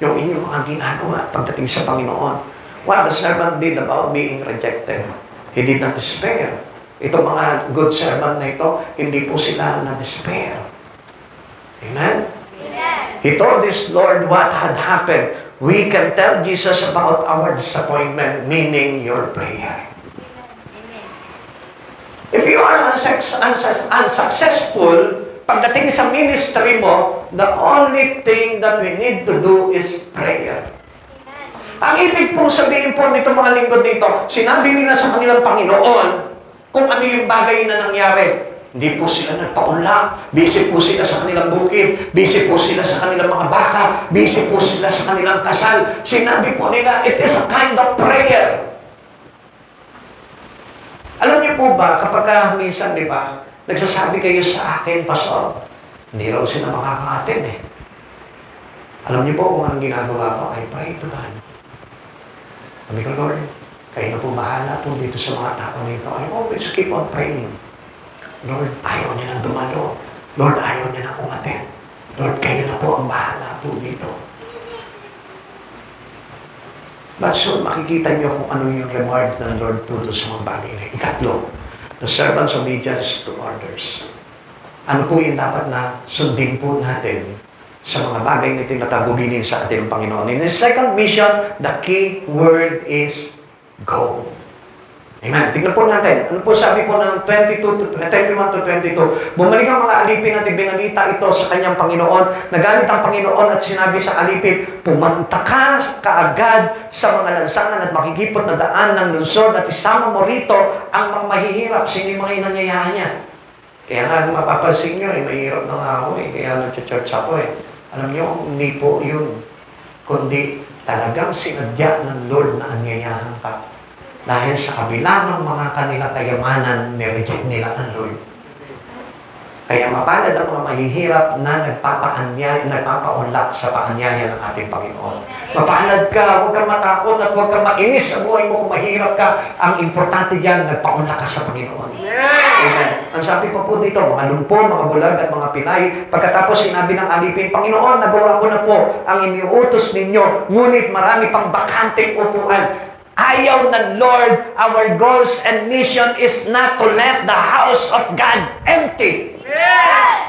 yung inyong mga ginagawa pagdating sa Panginoon. What the servant did about being rejected, he did not despair. Itong mga good servant na ito, hindi po sila na-despair. Amen? Amen. He told his Lord what had happened. We can tell Jesus about our disappointment, meaning your prayer. If you are unsuccessful, pagdating sa ministry mo, the only thing that we need to do is prayer. Ang ibig pong sabihin po nito mga lingkod dito, sinabi nila sa kanilang Panginoon kung ano yung bagay na nangyari. Hindi po sila nagpaunlak, busy po sila sa kanilang bukid, busy po sila sa kanilang mga baka, busy po sila sa kanilang kasal. Sinabi po nila, it is a kind of prayer. Alam niyo po ba, kapag minsan, di ba, nagsasabi kayo sa akin, Pastor, hindi raw sila makaka-attend eh. Alam niyo po kung anong ginagawa ko? I pray to God. Sabi ko, Lord, kayo na po bahala po dito sa mga tao nito. I always keep on praying. Lord, ayaw niya nang dumalo. Lord, ayaw niya nang umatin. Lord, kayo na po ang bahala po dito. But soon, makikita niyo kung ano yung reward ng Lord po sa mga bagay na. Ikatlo, the servant's obedience to orders. Ano po yung dapat na sundin po natin sa mga bagay na tinatagubinin sa ating Panginoon. In the second mission, the key word is go. Amen. Tignan po natin. Ano po sabi po ng 21 to 22? Bumalik ang mga alipin at ibinalita ito sa kanyang Panginoon. Nagalit ang Panginoon at sinabi sa alipin, pumanta ka kaagad sa mga lansangan at makikipot na daan ng lungsod at isama mo rito ang mga mahihirap. Sino yung mga inanyayahan niya? Kaya nga, mapapansin nyo, mahirap na nga ako kaya nag-church ako Alam nyo, hindi po yun. Kundi talagang sinadya ng Lord na anyayahan ka. Dahil sa kabila ng mga kanilang kayamanan, nireject nila ang Lord. Kaya mapalad ang mga mahihirap na nagpapaunlak sa paanyaya ng ating Panginoon. Mapalad ka, huwag kang matakot at huwag kang mainis sa buhay mo kung mahirap ka. Ang importante diyan, nagpaunlak ka sa Panginoon. Amen. Ang sabi pa po dito, mga lumpon, mga bulag at mga pinay, pagkatapos sinabi ng alipin, Panginoon, nagawa ko na po ang iniutos ninyo, ngunit marami pang bakanting upuan. Ayaw ng Lord, our goals and mission is not to let the house of God empty.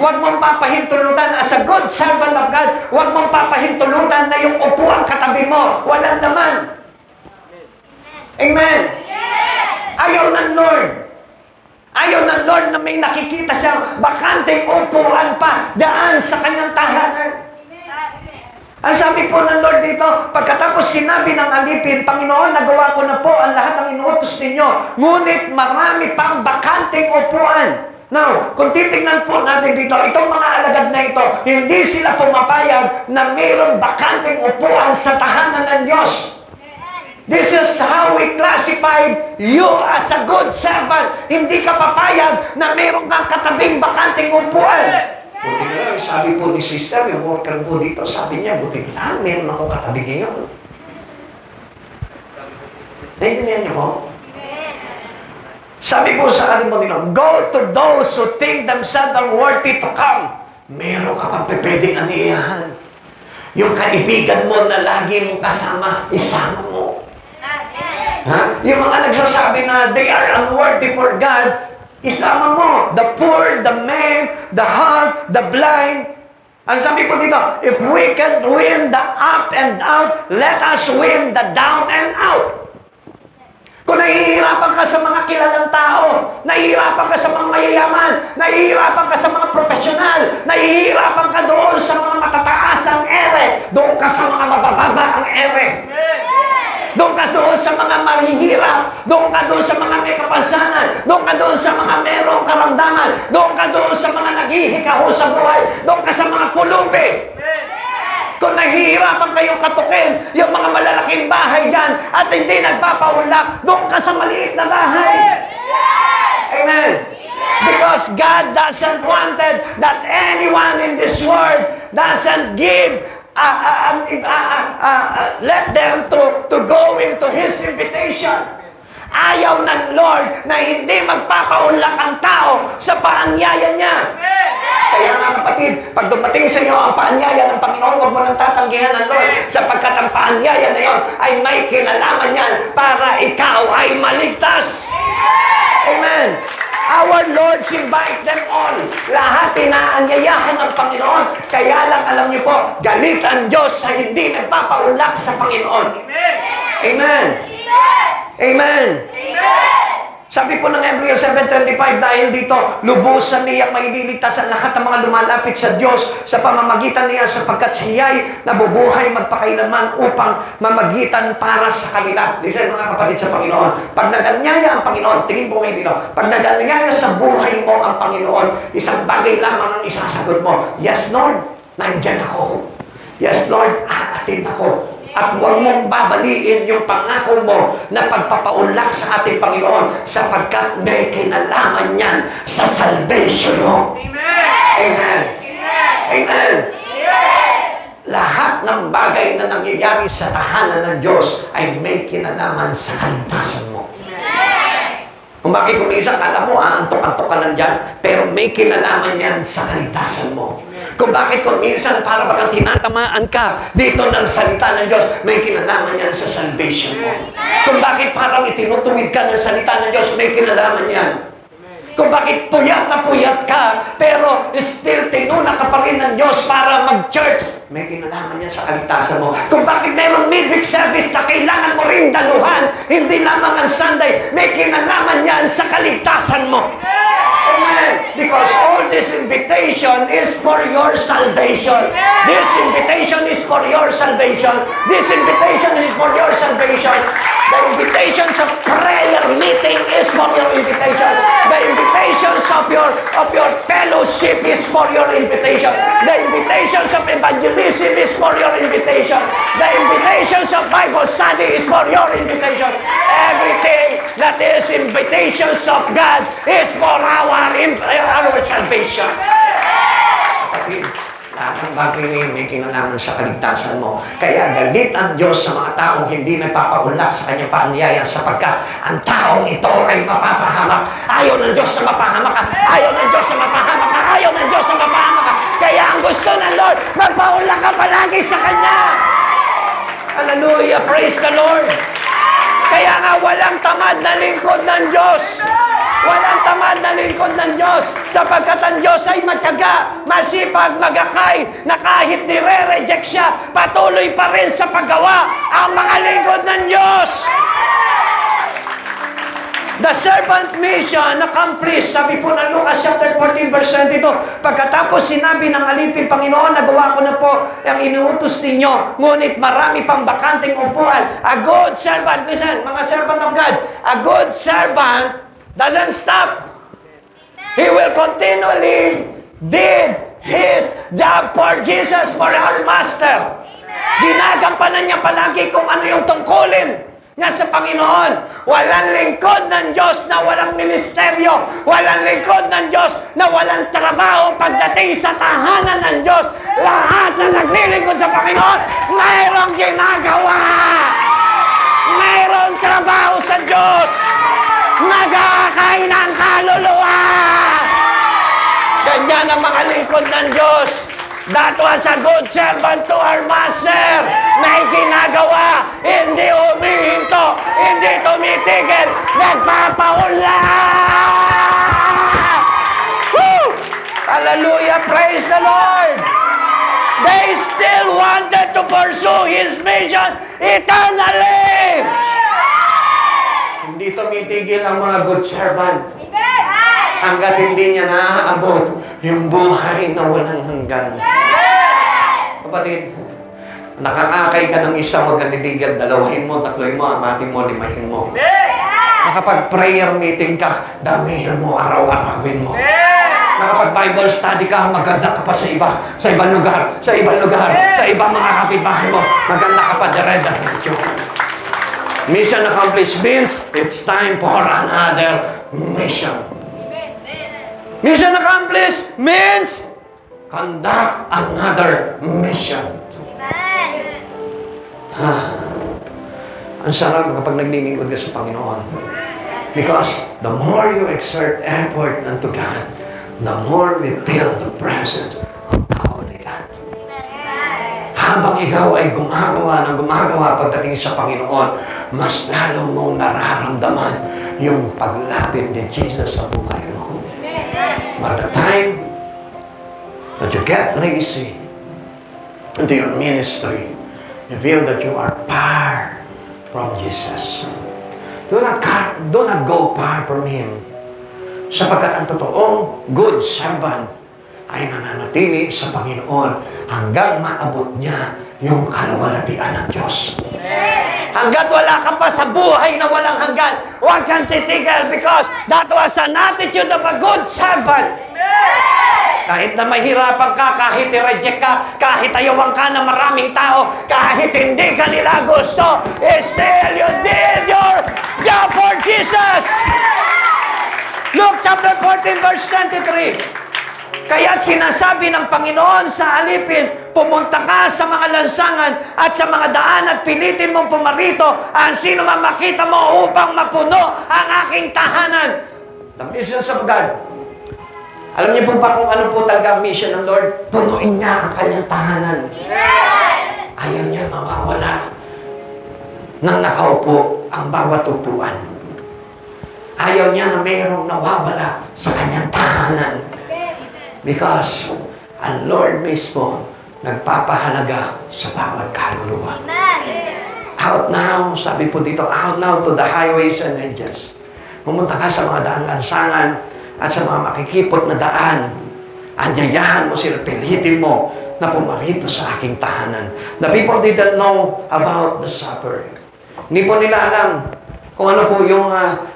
Huwag mong papahintulutan as a good servant of God. Huwag mong papahintulutan na yung upuan katabi mo, walang laman. Amen. Ayaw ng Lord. Ayaw ng Lord na may nakikita siyang bakanting upuan pa daan sa kanyang tahanan. Ang sabi po ng Lord dito, pagkatapos sinabi ng alipin, Panginoon, nagawa ko na po ang lahat ng inuutos ninyo, ngunit marami pang bakanting upuan. Now, kung titignan po natin dito, itong mga alagad na ito, hindi sila pumapayag na mayroong bakanting upuan sa tahanan ng Diyos. This is how we classified you as a good servant. Hindi ka papayag na mayroong kang katabing bakanting upuan. Buti nga lang, sabi po ni sister, yung worker po dito, sabi niya, buti lang, meron akong katabi ngayon. Naintindihan niyo po? Sabi po sa ating Panginoon, go to those who think themselves unworthy to come. Meron ka pang pwedeng aniyahan. Yung kaibigan mo na lagi mong kasama, isama mo. Ha? Yung mga nagsasabi na they are unworthy for God, isama mo. The poor, the maimed, the halt, the blind. Ang sabi ko dito, if we can win the up and out, let us win the down and out. Kung nahihirapan ka sa mga kilalang tao, nahihirapan ka sa mga mayayaman, nahihirapan ka sa mga profesional, nahihirapan ka doon sa mga matataas ang ere, doon ka sa mga mabababa ang ere. Doon ka doon sa mga mahihirap, doon ka doon sa mga may kapansanan, doon ka doon sa mga merong karamdaman, doon ka doon sa mga naghihikaho sa buhay, doon ka sa mga pulubi. Kung nahihirapan kayong katukin yung mga malalaking bahay dyan at hindi nagpapaunlak, doon ka sa maliit na bahay. Amen. Because God doesn't want that anyone in this world doesn't give let them to go into His invitation. Ayaw ng Lord na hindi magpapaunlak ang tao sa paanyaya niya. Kaya nga kapatid, pag dumating sa iyo ang paanyaya ng Panginoon, huwag mo nang tatanggihan ng Lord, sapagkat ang paanyaya na yon ay may kinalaman niyan para ikaw ay maligtas. Amen. Our Lord invite them all. Lahat inaanyayahan ng Panginoon. Kaya lang alam niyo po, galit ang Diyos sa hindi nagpapaunlak sa Panginoon. Amen. Amen. Sabi po ng Hebrews 7:25, dahil dito, lubusan niya maililigtas ang lahat ng mga lumalapit sa Diyos sa pamamagitan niya sapagkat siya'y nabubuhay magpakailanman upang mamagitan para sa kanila. Listen mga kapatid sa Panginoon, pag nag-anyaya ang Panginoon, tingin po ngayon dito, pag nag-anyaya sa buhay mo ang Panginoon, isang bagay lamang ang isasagot mo, yes Lord, nandyan ako. Yes Lord, aatin ako. At huwag mong babaliin yung pangako mo na pagpapaunlak sa ating Panginoon sapagkat may kinalaman yan sa salvation mo. Amen. Amen. Amen. Lahat ng ng bagay na nangyayari sa tahanan ng Diyos ay may kinalaman sa kaligtasan mo. Kung bakit kung minsan alam mo, antok-antok ka lang dyan, pero may kinalaman yan sa kaligtasan mo. Kung bakit kung minsan para bakang tinatamaan ka dito ng salita ng Diyos, may kinalaman yan sa salvation mo. Kung bakit parang itinutuwid ka ng salita ng Diyos, may kinalaman yan. Kung bakit puyat na puyat ka, pero still tinuna ka pa rin ng Diyos para mag-church, may kinalaman yan sa kaligtasan mo. Kung bakit mayroong midweek service na kailangan mo rin daluhan, hindi lamang ang Sunday, may kinalaman yan sa kaligtasan mo. Amen. Because all this invitation is for your salvation. This invitation is for your salvation. This invitation is for your salvation. The invitations of prayer meeting is for your invitation. The invitations of your fellowship is for your invitation. The invitations of evangelism is for your invitation. The invitations of Bible study is for your invitation. Everything that is invitations of God is for our salvation. Lahat ng bagay na yun, may kinalaman sa kaligtasan mo. Kaya galit ang Diyos sa mga taong hindi nagpapaunlak sa kanyang paanyaya sapagkat ang taong ito ay mapapahamak. Ayaw ng Diyos na mapahamak ka. Ayaw ng Diyos na mapahamak ka. Ayaw ng Diyos na mapahamak ka. Kaya ang gusto ng Lord, magpaunlak ka palagi sa Kanya. Hallelujah! Praise the Lord! Kaya nga walang tamad na lingkod ng Diyos. Walang tamad na lingkod ng Diyos sapagkat ang Diyos ay matyaga, masipag, magakay, na kahit nire-reject siya, patuloy pa rin sa paggawa ang mga lingkod ng Diyos. The servant mission accomplished. Sabi po ng Lucas chapter 14 verse 22, pagkatapos sinabi ng alipin Panginoon, nagawa ko na po ang inuutos ninyo, ngunit marami pang bakanting upuan. A good servant, listen, mga servant of God, a good servant doesn't stop. He will continually did his job for Jesus, for our Master. Ginagampanan niya palagi kung ano yung tungkulin niya sa Panginoon. Walang lingkod ng Diyos na walang ministeryo. Walang lingkod ng Diyos na walang trabaho pagdating sa tahanan ng Diyos. Lahat na naglilingkod sa Panginoon, mayroong ginagawa. Mayroong trabaho sa Diyos. Nag-aakay ng kaluluwa. Ganyan ang mga lingkod ng Diyos. That was a good servant to our Master. May ginagawa, hindi humihinto, hindi tumitigil, nagpapaunlak. Woo! Hallelujah! Praise the Lord! They still wanted to pursue His mission eternally. Hindi tumitigil ang mga good servant. Hanggat hindi niya naaabot yung buhay na walang hanggan. Kapatid, nakakakay ka ng isa, huwag ka niligan, dalawahin mo, tatlohin mo, amatin mo, limahin mo. Nakapag-prayer meeting ka, damihan mo, araw-arawin mo. Nakapag-Bible study ka, maganda ka pa sa iba, sa ibang lugar, sa ibang mga kapitbahay mo, maganda ka pa dire-diretso. Mission accomplished means it's time for another mission. Mission accomplished means conduct another mission. Ang sarap kapag naglilingkod ka sa Panginoon. Because the more you exert effort unto God, the more we feel the presence of the Holy God. Habang ikaw ay gumagawa pagdating sa Panginoon, mas lalo mong nararamdaman yung paglapit ni Jesus sa buhay mo. But the time that you get lazy into your ministry, you feel that you are far from Jesus. Do not go far from Him. Sapagkat ang totoong good servant ay nananatili sa Panginoon hanggang maabot niya yung kalawalatian ng Diyos. Hanggat wala ka pa sa buhay na walang hanggan, huwag kang titigil because that was an attitude of a good servant. Kahit na mahirapan ka, kahit i-reject ka, kahit ayawan ka ng maraming tao, kahit hindi ka nila gusto, still you did your job for Jesus. Luke chapter 14 verse 23. Kaya't sinasabi ng Panginoon sa alipin, pumunta ka sa mga lansangan at sa mga daan at pilitin mong pumarito ang sino man makita mo upang mapuno ang aking tahanan. The mission of God. Alam niyo po ba kung ano po talaga ang mission ng Lord? Punuin niya ang kanyang tahanan. Ayaw niya mawawala nang nakaupo ang bawat upuan. Ayaw niya na mayroong nawawala sa kanyang tahanan. Because ang Lord mismo nagpapahalaga sa bawat kaluluwa. Out now, sabi po dito, out now to the highways and hedges. Pumunta ka sa mga daan lansangan at sa mga makikipot na daan. Anyayahan mo sila, pilitin mo na pumarito sa aking tahanan. The people didn't know about the supper. Hindi po nila alam kung ano po yung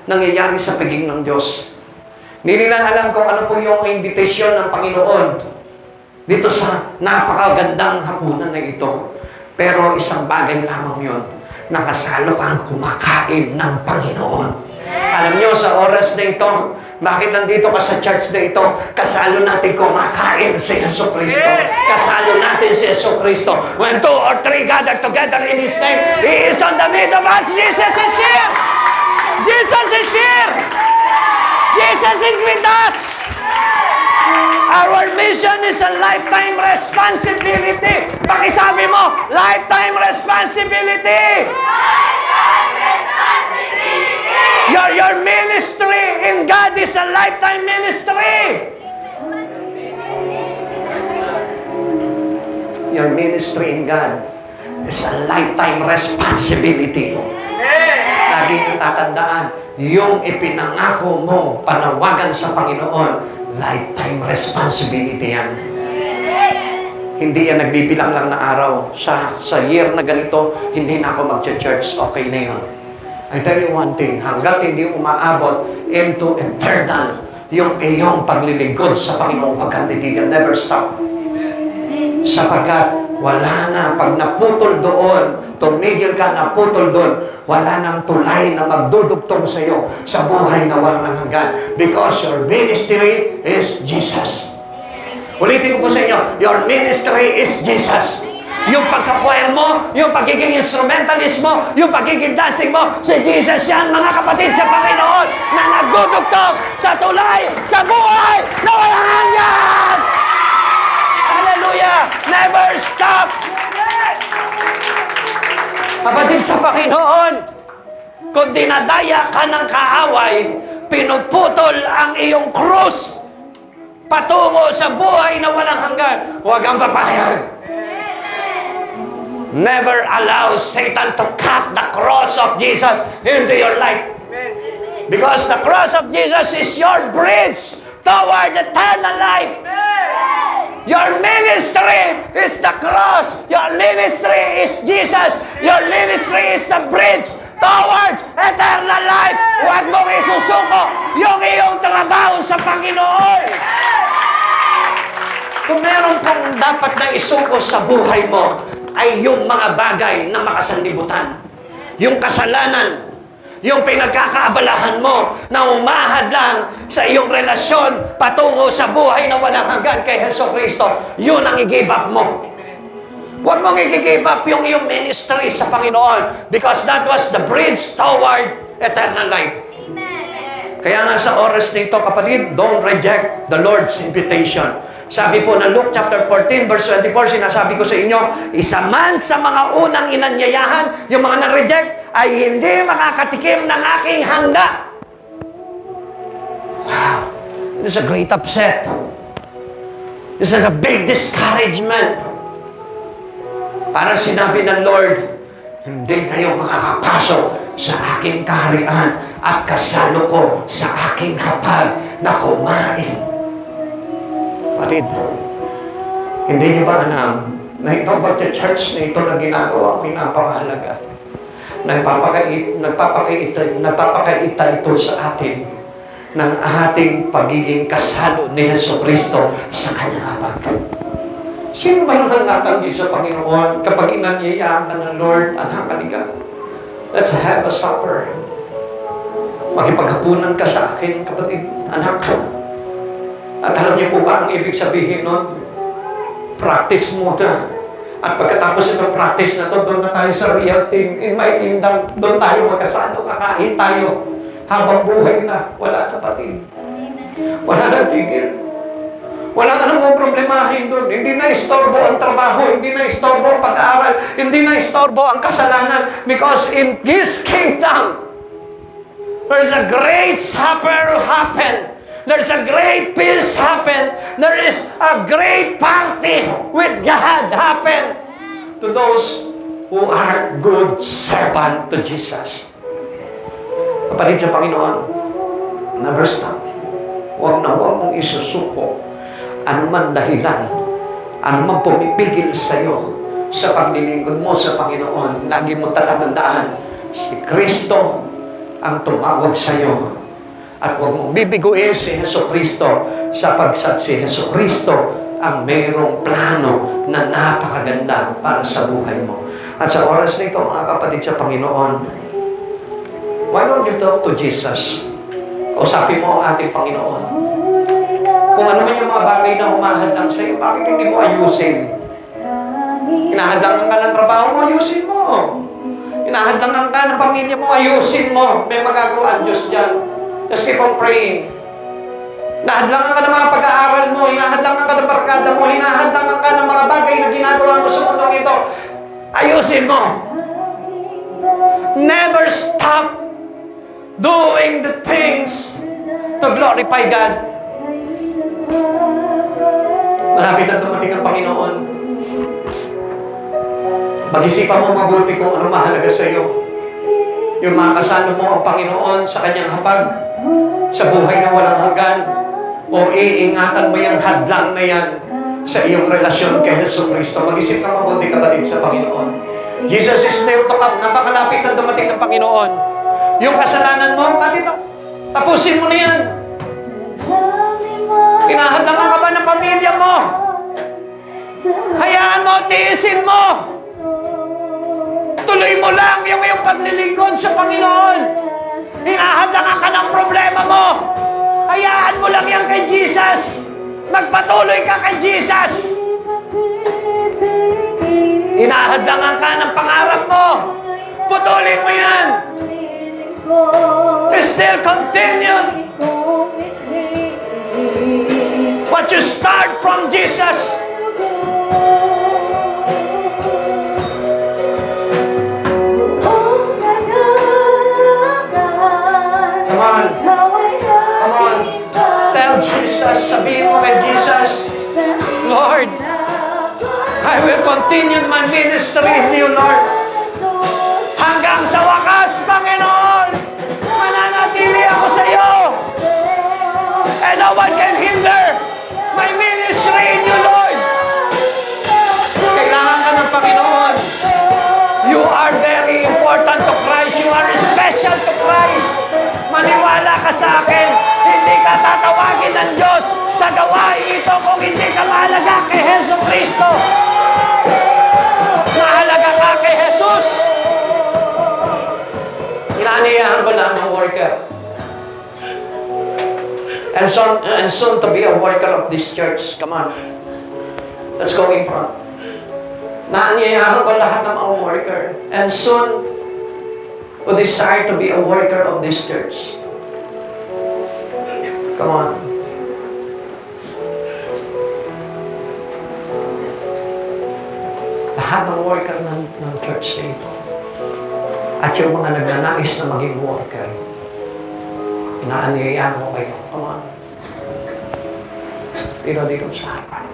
nangyayari sa piging ng Diyos. Hindi nila alam kung ano po yung invitation ng Panginoon dito sa napakagandang hapunan na ito. Pero isang bagay lamang yun, nakasalo kang kumakain ng Panginoon. Alam nyo, sa oras na ito, bakit nandito ka sa church na ito? Kasalo natin kumakain si Yesu Cristo. Kasalo natin si Yesu Cristo. When 2 or 3 gather together in His name, He is on the middle of us. Jesus is here! Jesus is here! Jesus is with us! Our mission is a lifetime responsibility. Pakisabi mo, lifetime responsibility! Lifetime responsibility! Your ministry in God is a lifetime ministry. Your ministry in God is a lifetime responsibility. Laging tatandaan, yung ipinangako mo, panawagan sa Panginoon, lifetime responsibility yan. Hindi yan nagbibilang lang na araw. Sa year na ganito, hindi na ako mag-church. Okay na yun. I tell you one thing, hanggat hindi umaabot into eternal yung iyong paglilingkod sa Panginoon, huwag kang titigan, never stop. Sapagkat wala na, pag naputol doon, tumigil ka, naputol doon, wala nang tulay na magdudugtong sa iyo sa buhay na walang hanggan. Because your ministry is Jesus. Ulitin ko po sa inyo, your ministry is Jesus. Yung pagka-choir mo, yung pagiging instrumentalist mo, yung pagiging dancing mo, si Jesus yan, mga kapatid sa Panginoon, na nagdudugtong sa tulay, sa buhay na walang hanggan! Hallelujah! Never stop! Kapatid sa Panginoon, kung dinadaya ka ng kaaway, pinuputol ang iyong krus patungo sa buhay na walang hanggan, huwag kang papayag. Never allow Satan to cut the cross of Jesus into your life. Because the cross of Jesus is your bridge toward eternal life. Your ministry is the cross. Your ministry is Jesus. Your ministry is the bridge towards eternal life. Huwag mong isusuko yung iyong trabaho sa Panginoon. Kung meron kang dapat na isuko sa buhay mo, ay yung mga bagay na makasanlibutan. Yung kasalanan, yung pinagkakaabalahan mo na umahad lang sa iyong relasyon patungo sa buhay na walang hanggan kay Hesus Kristo, yun ang i-give up mo. Huwag mong i-give up yung iyong ministry sa Panginoon because that was the bridge toward eternal life. Kaya nga sa oras nito, kapatid, don't reject the Lord's invitation. Sabi po na Luke chapter 14 verse 24, sinasabi ko sa inyo, isa man sa mga unang inanyayahan, yung mga na-reject, ay hindi makakatikim ng aking handa. Wow. This is a great upset. This is a big discouragement. Parang sinabi ng Lord, hindi kayo makakapasok sa aking kaharian at kasalo ko sa aking hapag na kumain. Kapatid, hindi niyo ba alam na itong pag-church na ito na ginagawa may napakahalaga? Nagpapakaita ito sa atin ng ating pagiging kasalo ni Hesus Kristo sa kanyang hapag. Sino ba naman natanggi sa Panginoon kapag inanyayahan ka ng Lord, anak, halika, let's have a supper. Makipaghapunan ka sa akin, kapatid, anak. At alam niyo po ba ang ibig sabihin nun? Practice muna. At pagkatapos itong practice na to, doon na tayo sa real thing. In my kingdom, doon tayo magkasano, kakain tayo. Habang buhay na, wala na patin. Wala na tigil. Wala ka namang problemahin doon. Hindi na istorbo ang trabaho, hindi na istorbo ang pag-aaral, hindi na istorbo ang kasalanan. Because in His kingdom, there's a great supper happen. There's a great peace happen. There is a great party with God happen to those who are good servant to Jesus. Kapatid sa Panginoon, never stop. Huwag na huwag mong isusuko anuman dahilan, anuman pumipigil sa iyo sa paglilingkod mo sa Panginoon. Lagi mo tatandaan, si Kristo ang tumawag sa iyo. At huwag mong bibiguin si Jesucristo sapagkat si Jesucristo ang mayroong plano na napakaganda para sa buhay mo. At sa oras nito, mga kapatid sa Panginoon, why don't you talk to Jesus? Kausapin mo ang ating Panginoon. Kung ano man yung mga bagay na humahadlang sa iyo, bakit hindi mo ayusin? Hinahadlangan ka ng trabaho mo, ayusin mo. Hinahadlangan ka ng pamilya mo, ayusin mo. May magagawa ang Diyos dyan. Just keep on praying. Hinahadlangan ka ng mga pag-aaral mo, hinahadlangan ka ng barkada mo, hinahadlangan ka ng mga bagay na ginagawa mo sa mundong ito. Ayusin mo. Never stop doing the things to glorify God. Malapit na dumating ang Panginoon. Mag-isipan mo mabuti kung ano mahalaga sa iyo. Yung makakasano mo ang Panginoon sa kanyang hapag, sa buhay na walang hanggan, o iingatan mo yung hadlang na yan sa iyong relasyon kay Jesucristo. Mag-isip ka mabuti, kapatid sa Panginoon. Jesus is near to come. Napakalapit na dumating ng Panginoon. Yung kasalanan mo, tapusin mo na yan. Hinahadlangan ka ba ng pamilya mo? Hayaan mo, tiisin mo. Tuloy mo lang yung iyong paglilingkod sa Panginoon. Hinahadlangan ka ng problema mo. Hayaan mo lang yan kay Jesus. Magpatuloy ka kay Jesus. Hinahadlangan ka ng pangarap mo. Putulin mo yan. Still continue. What you start from Jesus. Come on. Come on. Tell Jesus, sabihin mo kay Jesus, Lord, I will continue my ministry in you, Lord. Hanggang sa wakas, Panginoon, mananatili ako sa iyo. And no one can hinder my ministry in you, Lord. Kailangan ka ng Panginoon. You are very important to Christ. You are special to Christ. Maniwala ka sa akin. Hindi ka tatawagin ng Diyos sa gawain ito kung hindi ka mahalaga kay Jesucristo. Mahalaga ka kay Jesus. Inaniyahan ko lang ang worker. And soon to be a worker of this church. Come on. Let's go in front. Naanyayahan ko lahat ng mga worker. And soon, who desire to be a worker of this church. Come on. Lahat ng worker ng church na ito. At yung mga nagnanais na maging worker, naanyayahan ko kayo. Come on. Dito sa harapan.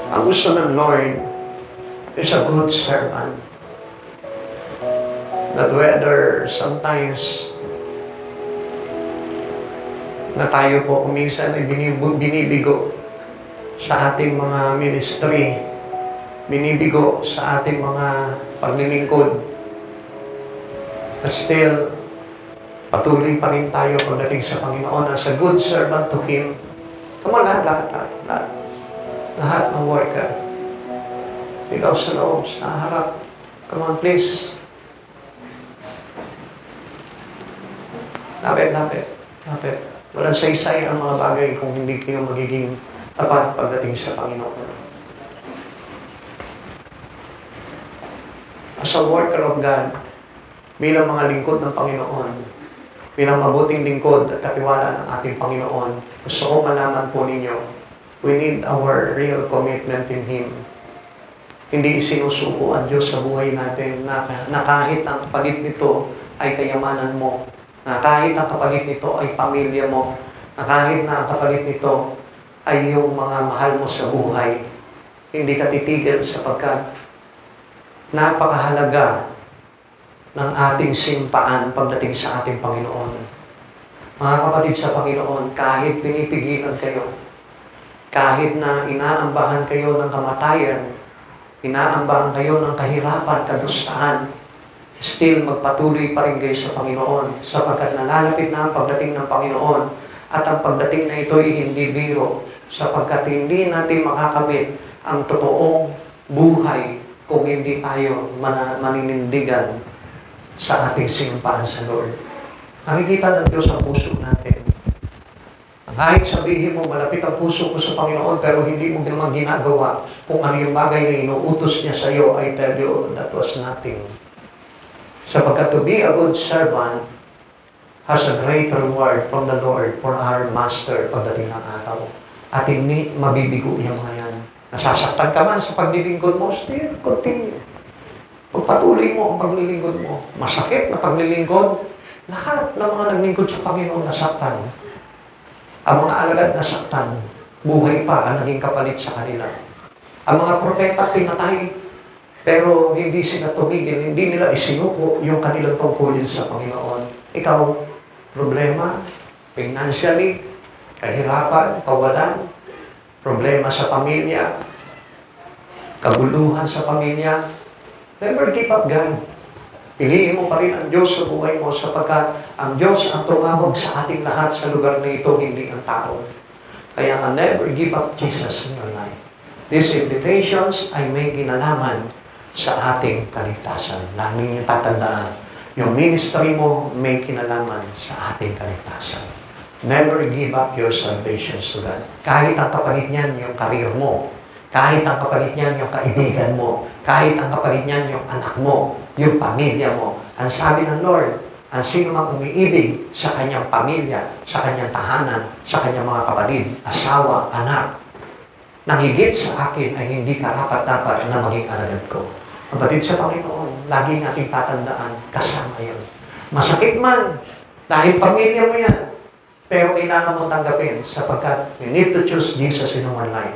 Ang gusto ng Lord is a good servant. That whether sometimes na tayo po minsan ay binibigo sa ating mga ministry, binibigo sa ating mga paglilingkod. But still, patuloy pa rin tayo pagdating sa Panginoon as a good servant to Him. Come on, lahat ng worker. Ikaw sa loob, sa harap. Come on, please. Kapit. Walang saysay ang mga bagay kung hindi kayo magiging tapat pagdating sa Panginoon. As a worker of God, bilang mga lingkod ng Panginoon, bilang mabuting lingkod at katiwala ng ating Panginoon, gusto ko malaman po ninyo, we need our real commitment in Him. Hindi isinusuko ang Diyos sa buhay natin na kahit ang kapalit nito ay kayamanan mo, na kahit ang kapalit nito ay pamilya mo, na kahit na ang kapalit nito ay yung mga mahal mo sa buhay, hindi ka titigil sapagkat napakahalaga ng ating simpaan pagdating sa ating Panginoon. Mga kapatid sa Panginoon, kahit pinipigilan kayo, kahit na inaambahan kayo ng kamatayan, inaambahan kayo ng kahirapan, kadustahan, still magpatuloy pa rin kayo sa Panginoon sapagkat nalalapit na ang pagdating ng Panginoon at ang pagdating na ito ay hindi biro sapagkat hindi natin makakamit ang totoong buhay kung hindi tayo maninindigan sa ating simpaan sa Lord. Nakikita ng Diyos ang puso natin. Kahit sabihin mo, malapit ang puso ko sa Panginoon, pero hindi mo naman ginagawa kung ano yung bagay na inuutos niya sa iyo, I tell you, that was nothing. Sapagkat to be a good servant has a great reward from the Lord for our Master pagdating ng araw. At hindi mabibigo yung mga yan. Nasasaktan ka man sa paglilingkod mo, still continue. Pagpatuloy mo ang paglilingkod mo. Masakit na paglilingkod, lahat ng mga naglingkod sa Panginoon nasaktan. Ang mga alagad nasaktan, buhay pa ang naging kapalit sa kanila. Ang mga propeta pinatay, pero hindi sila tumigil, hindi nila isinuko yung kanilang tungkulin sa Panginoon. Ikaw, problema, financially, kahirapan, kawalan, problema sa pamilya, kaguluhan sa pamilya, never give up God. Piliin mo pa rin ang Diyos sa buhay mo sapagkat ang Diyos ang tumawag sa ating lahat sa lugar na ito, hindi ang tao. Kaya nga, never give up Jesus in your life. These invitations ay may ginalaman sa ating kaligtasan. Laging yung tatandaan, yung ministry mo may kinalaman sa ating kaligtasan. Never give up your salvation to God. Kahit ang kapalit niyan yung karir mo, kahit ang kapalit niyan yung kaibigan mo, kahit ang kapalit niyan yung anak mo, yung pamilya mo. Ang sabi ng Lord, ang sino mang umiibig sa kanyang pamilya, sa kanyang tahanan, sa kanyang mga kapatid, asawa, anak, nang higit sa akin ay hindi karapat-dapat na maging alagad ko. Kapatid sa Panginoon, lagi nating tatandaan, kasama yun. Masakit man, dahil pamilya mo yan, pero kailangan mo tanggapin sapagkat you need to choose Jesus in your life.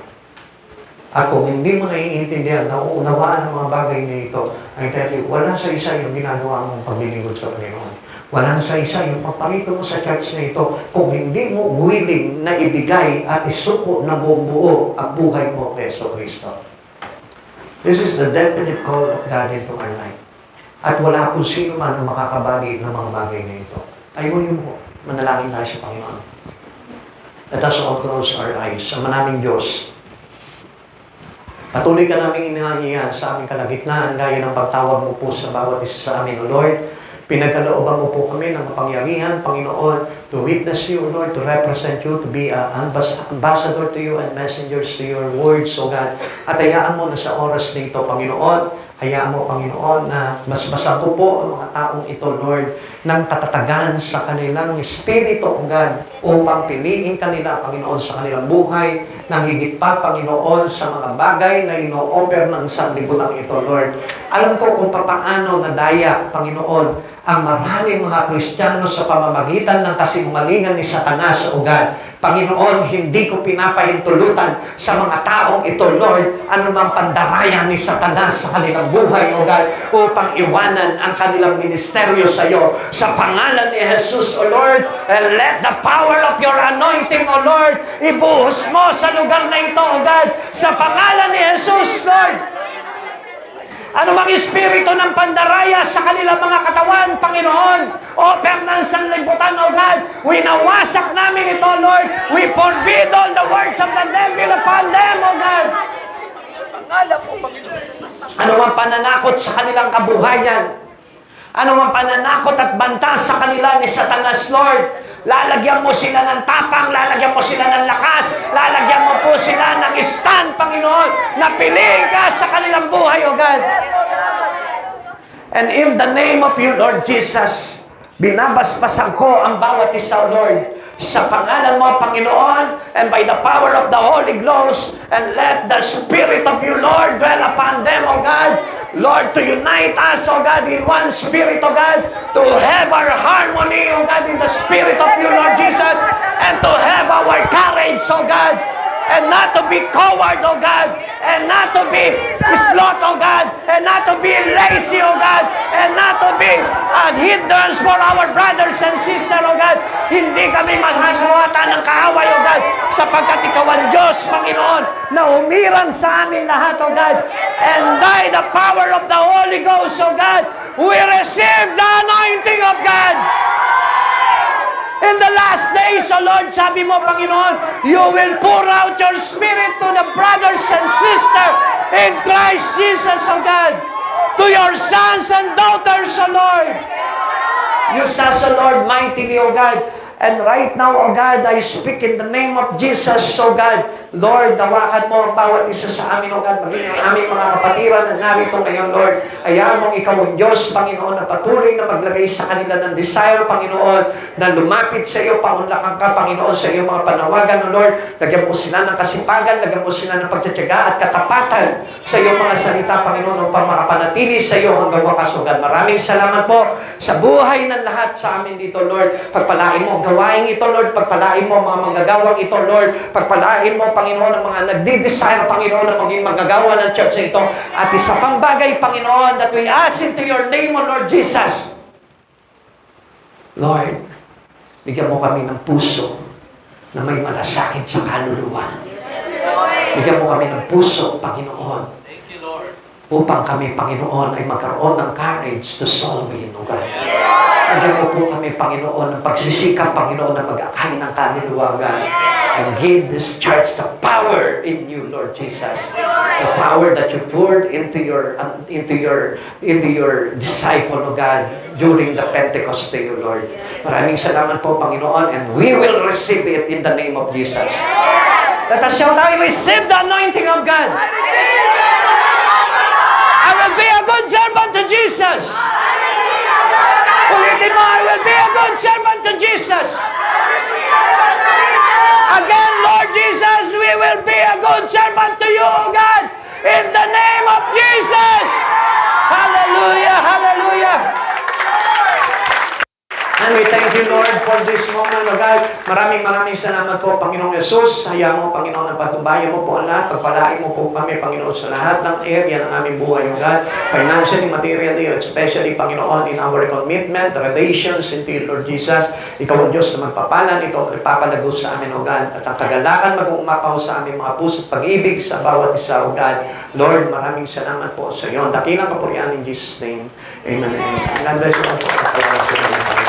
At kung hindi mo naiintindihan, nauunawaan ang mga bagay na ito, I tell you, walang sa isa yung ginagawa mong paglilingkod sa Panginoon. Walang sa isa yung paparito mo sa church na ito kung hindi mo willing na ibigay at isuko ng buong buo ang buhay mo kay Kristo. This is the definite call of God into our life. At wala po sino man ang makakabali ng mga bagay na ito. Tayo mo, manalangin tayo sa Panginoon. Let us all close our eyes. Sa manaming Diyos, patuloy ka namin inahiyan sa aming kalagitnaan gaya ng pagtawag mo po sa bawat isa sa amin, O Lord. Pinagkalooban mo po kami ng kapangyarihan, Panginoon, to witness you, O Lord, to represent you, to be an ambassador to you and messengers to your words, O God. At hayaan mo na sa oras na ito, Panginoon, hayaan mo, Panginoon, na mas basago po ang mga taong ito, Lord, ng katatagan sa kanilang espiritu, O God, upang piliin kanila, Panginoon, sa kanilang buhay, nang higit pa, Panginoon, sa mga bagay na ino-offer ng sanlibutan ito, Lord. Alam ko kung paano nadaya, Panginoon, ang maraming mga Kristiyano sa pamamagitan ng kasinungalingan ni Satanas, O God. Panginoon, hindi ko pinapahintulutan sa mga taong ito, Lord, anumang pandarayan ni Satanas sa kanilang buhay, O God, upang iwanan ang kanilang ministeryo sa iyo. Sa pangalan ni Jesus, O Lord, and let the power of your anointing, O Lord, ibuhos mo sa lugar na ito, O God, sa pangalan ni Jesus, Lord. Ano mang espiritu ng pandaraya sa kanilang mga katawan, Panginoon, o ng sanlibutan, O God, winawasak namin ito, Lord. We forbid all the words of the devil upon them, O God. Ano mang pananakot sa kanilang kabuhayan, Anumang pananakot at banta sa kanila ni Satanas, Lord, lalagyan mo sila ng tapang, lalagyan mo sila ng lakas, lalagyan mo po sila ng stand, Panginoon, na piliin ka sa kanilang buhay, O God. And in the name of you, Lord Jesus, binabasbasan ko ang bawat isa, Lord, sa pangalan mo, Panginoon, and by the power of the Holy Ghost, and let the Spirit of you, Lord, dwell upon them, O God. Lord, to unite us, O God, in one Spirit, O God, to have our harmony, O God, in the Spirit of you, Lord Jesus, and to have our courage, O God, and not to be coward, O God, and not to be sloth, O God, and not to be lazy, O God, and not to be a hindrance for our brothers and sisters, O God. Hindi kami masasawatan ng kaaway, O God, sapagkat Ikaw ang Diyos, Panginoon, na umirang sa amin lahat, O God. And by the power of the Holy Ghost, O God, we receive the anointing of God. In the last days, O Lord, sabi mo, Panginoon, you will pour out your Spirit to the brothers and sisters in Christ Jesus, O God, to your sons and daughters, O Lord. Use us, O Lord, mightily, O God. And right now, O God, I speak in the name of Jesus, O God. Lord, dawakan mo ang bawat isa sa amin, O God, maging ang aming mga kapatiran na narito ngayon, Lord. Hayaan mong Ikaw ang Diyos, Panginoon, na patuloy na maglagay sa kanila ng desire, Panginoon, na lumapit sa iyo, paunlakan ka, Panginoon, sa iyong mga panawagan, O Lord. Lagyan mo sila ng kasipagan, lagyan mo sila ng pagtsatsaga at katapatan sa iyong mga salita, Panginoon, upang makapanatili sa iyo hanggang wakas, O God. Maraming salamat po sa buhay ng lahat sa amin dito, Lord. Pagpalain mo ang gawain ito, Lord. Pagpalain mo ang mga manggagawang ito, Lord. Pagpalain mo, Panginoon, ang mga nagdi-desire, Panginoon, na maging manggagawa ng church na ito. At isa pang bagay, Panginoon, that we ask into your name, O Lord Jesus. Lord, bigyan mo kami ng puso na may malasakit sa kaluluwa. Bigyan mo kami ng puso, Panginoon, upang kami, Panginoon, ay magkaroon ng courage to solve it, O God. Bigyan mo po kami, Panginoon, ng pagsisikap, Panginoon, na mag-akay ng kaluluwa, God. And give this church the power in you, Lord Jesus. The power that you poured into your disciple, O God, during the Pentecost Day, O Lord. Maraming salamat po, Panginoon, and we will receive it in the name of Jesus. Let us shout, I receive the anointing of God. I will be a good servant to Jesus. Ulitin mo, I will be a good servant to Jesus. Again, Lord Jesus, we will be a good servant to you, O God, in the name of Jesus. Hallelujah, hallelujah. And we thank you, Lord, for this moment, O God. Maraming salamat po, Panginoong Yesus. Hayaan mo, Panginoon, ang patubayan mo po ang lahat. Pagpalain mo po kami, Panginoon, sa lahat ng area ng aming buhay, O God. Financially, materially, especially, Panginoon, in our commitment, relations into you, Lord Jesus. Ikaw ang Diyos na magpapalan, ikaw ang ipapalago sa amin, O God. At ang kagalakan mag-uumapaw sa aming mga puso at pag-ibig sa bawat isa, O God. Lord, maraming salamat po sa iyo. Dakilang kapurihan in Jesus' name. Amen. God bless you all po.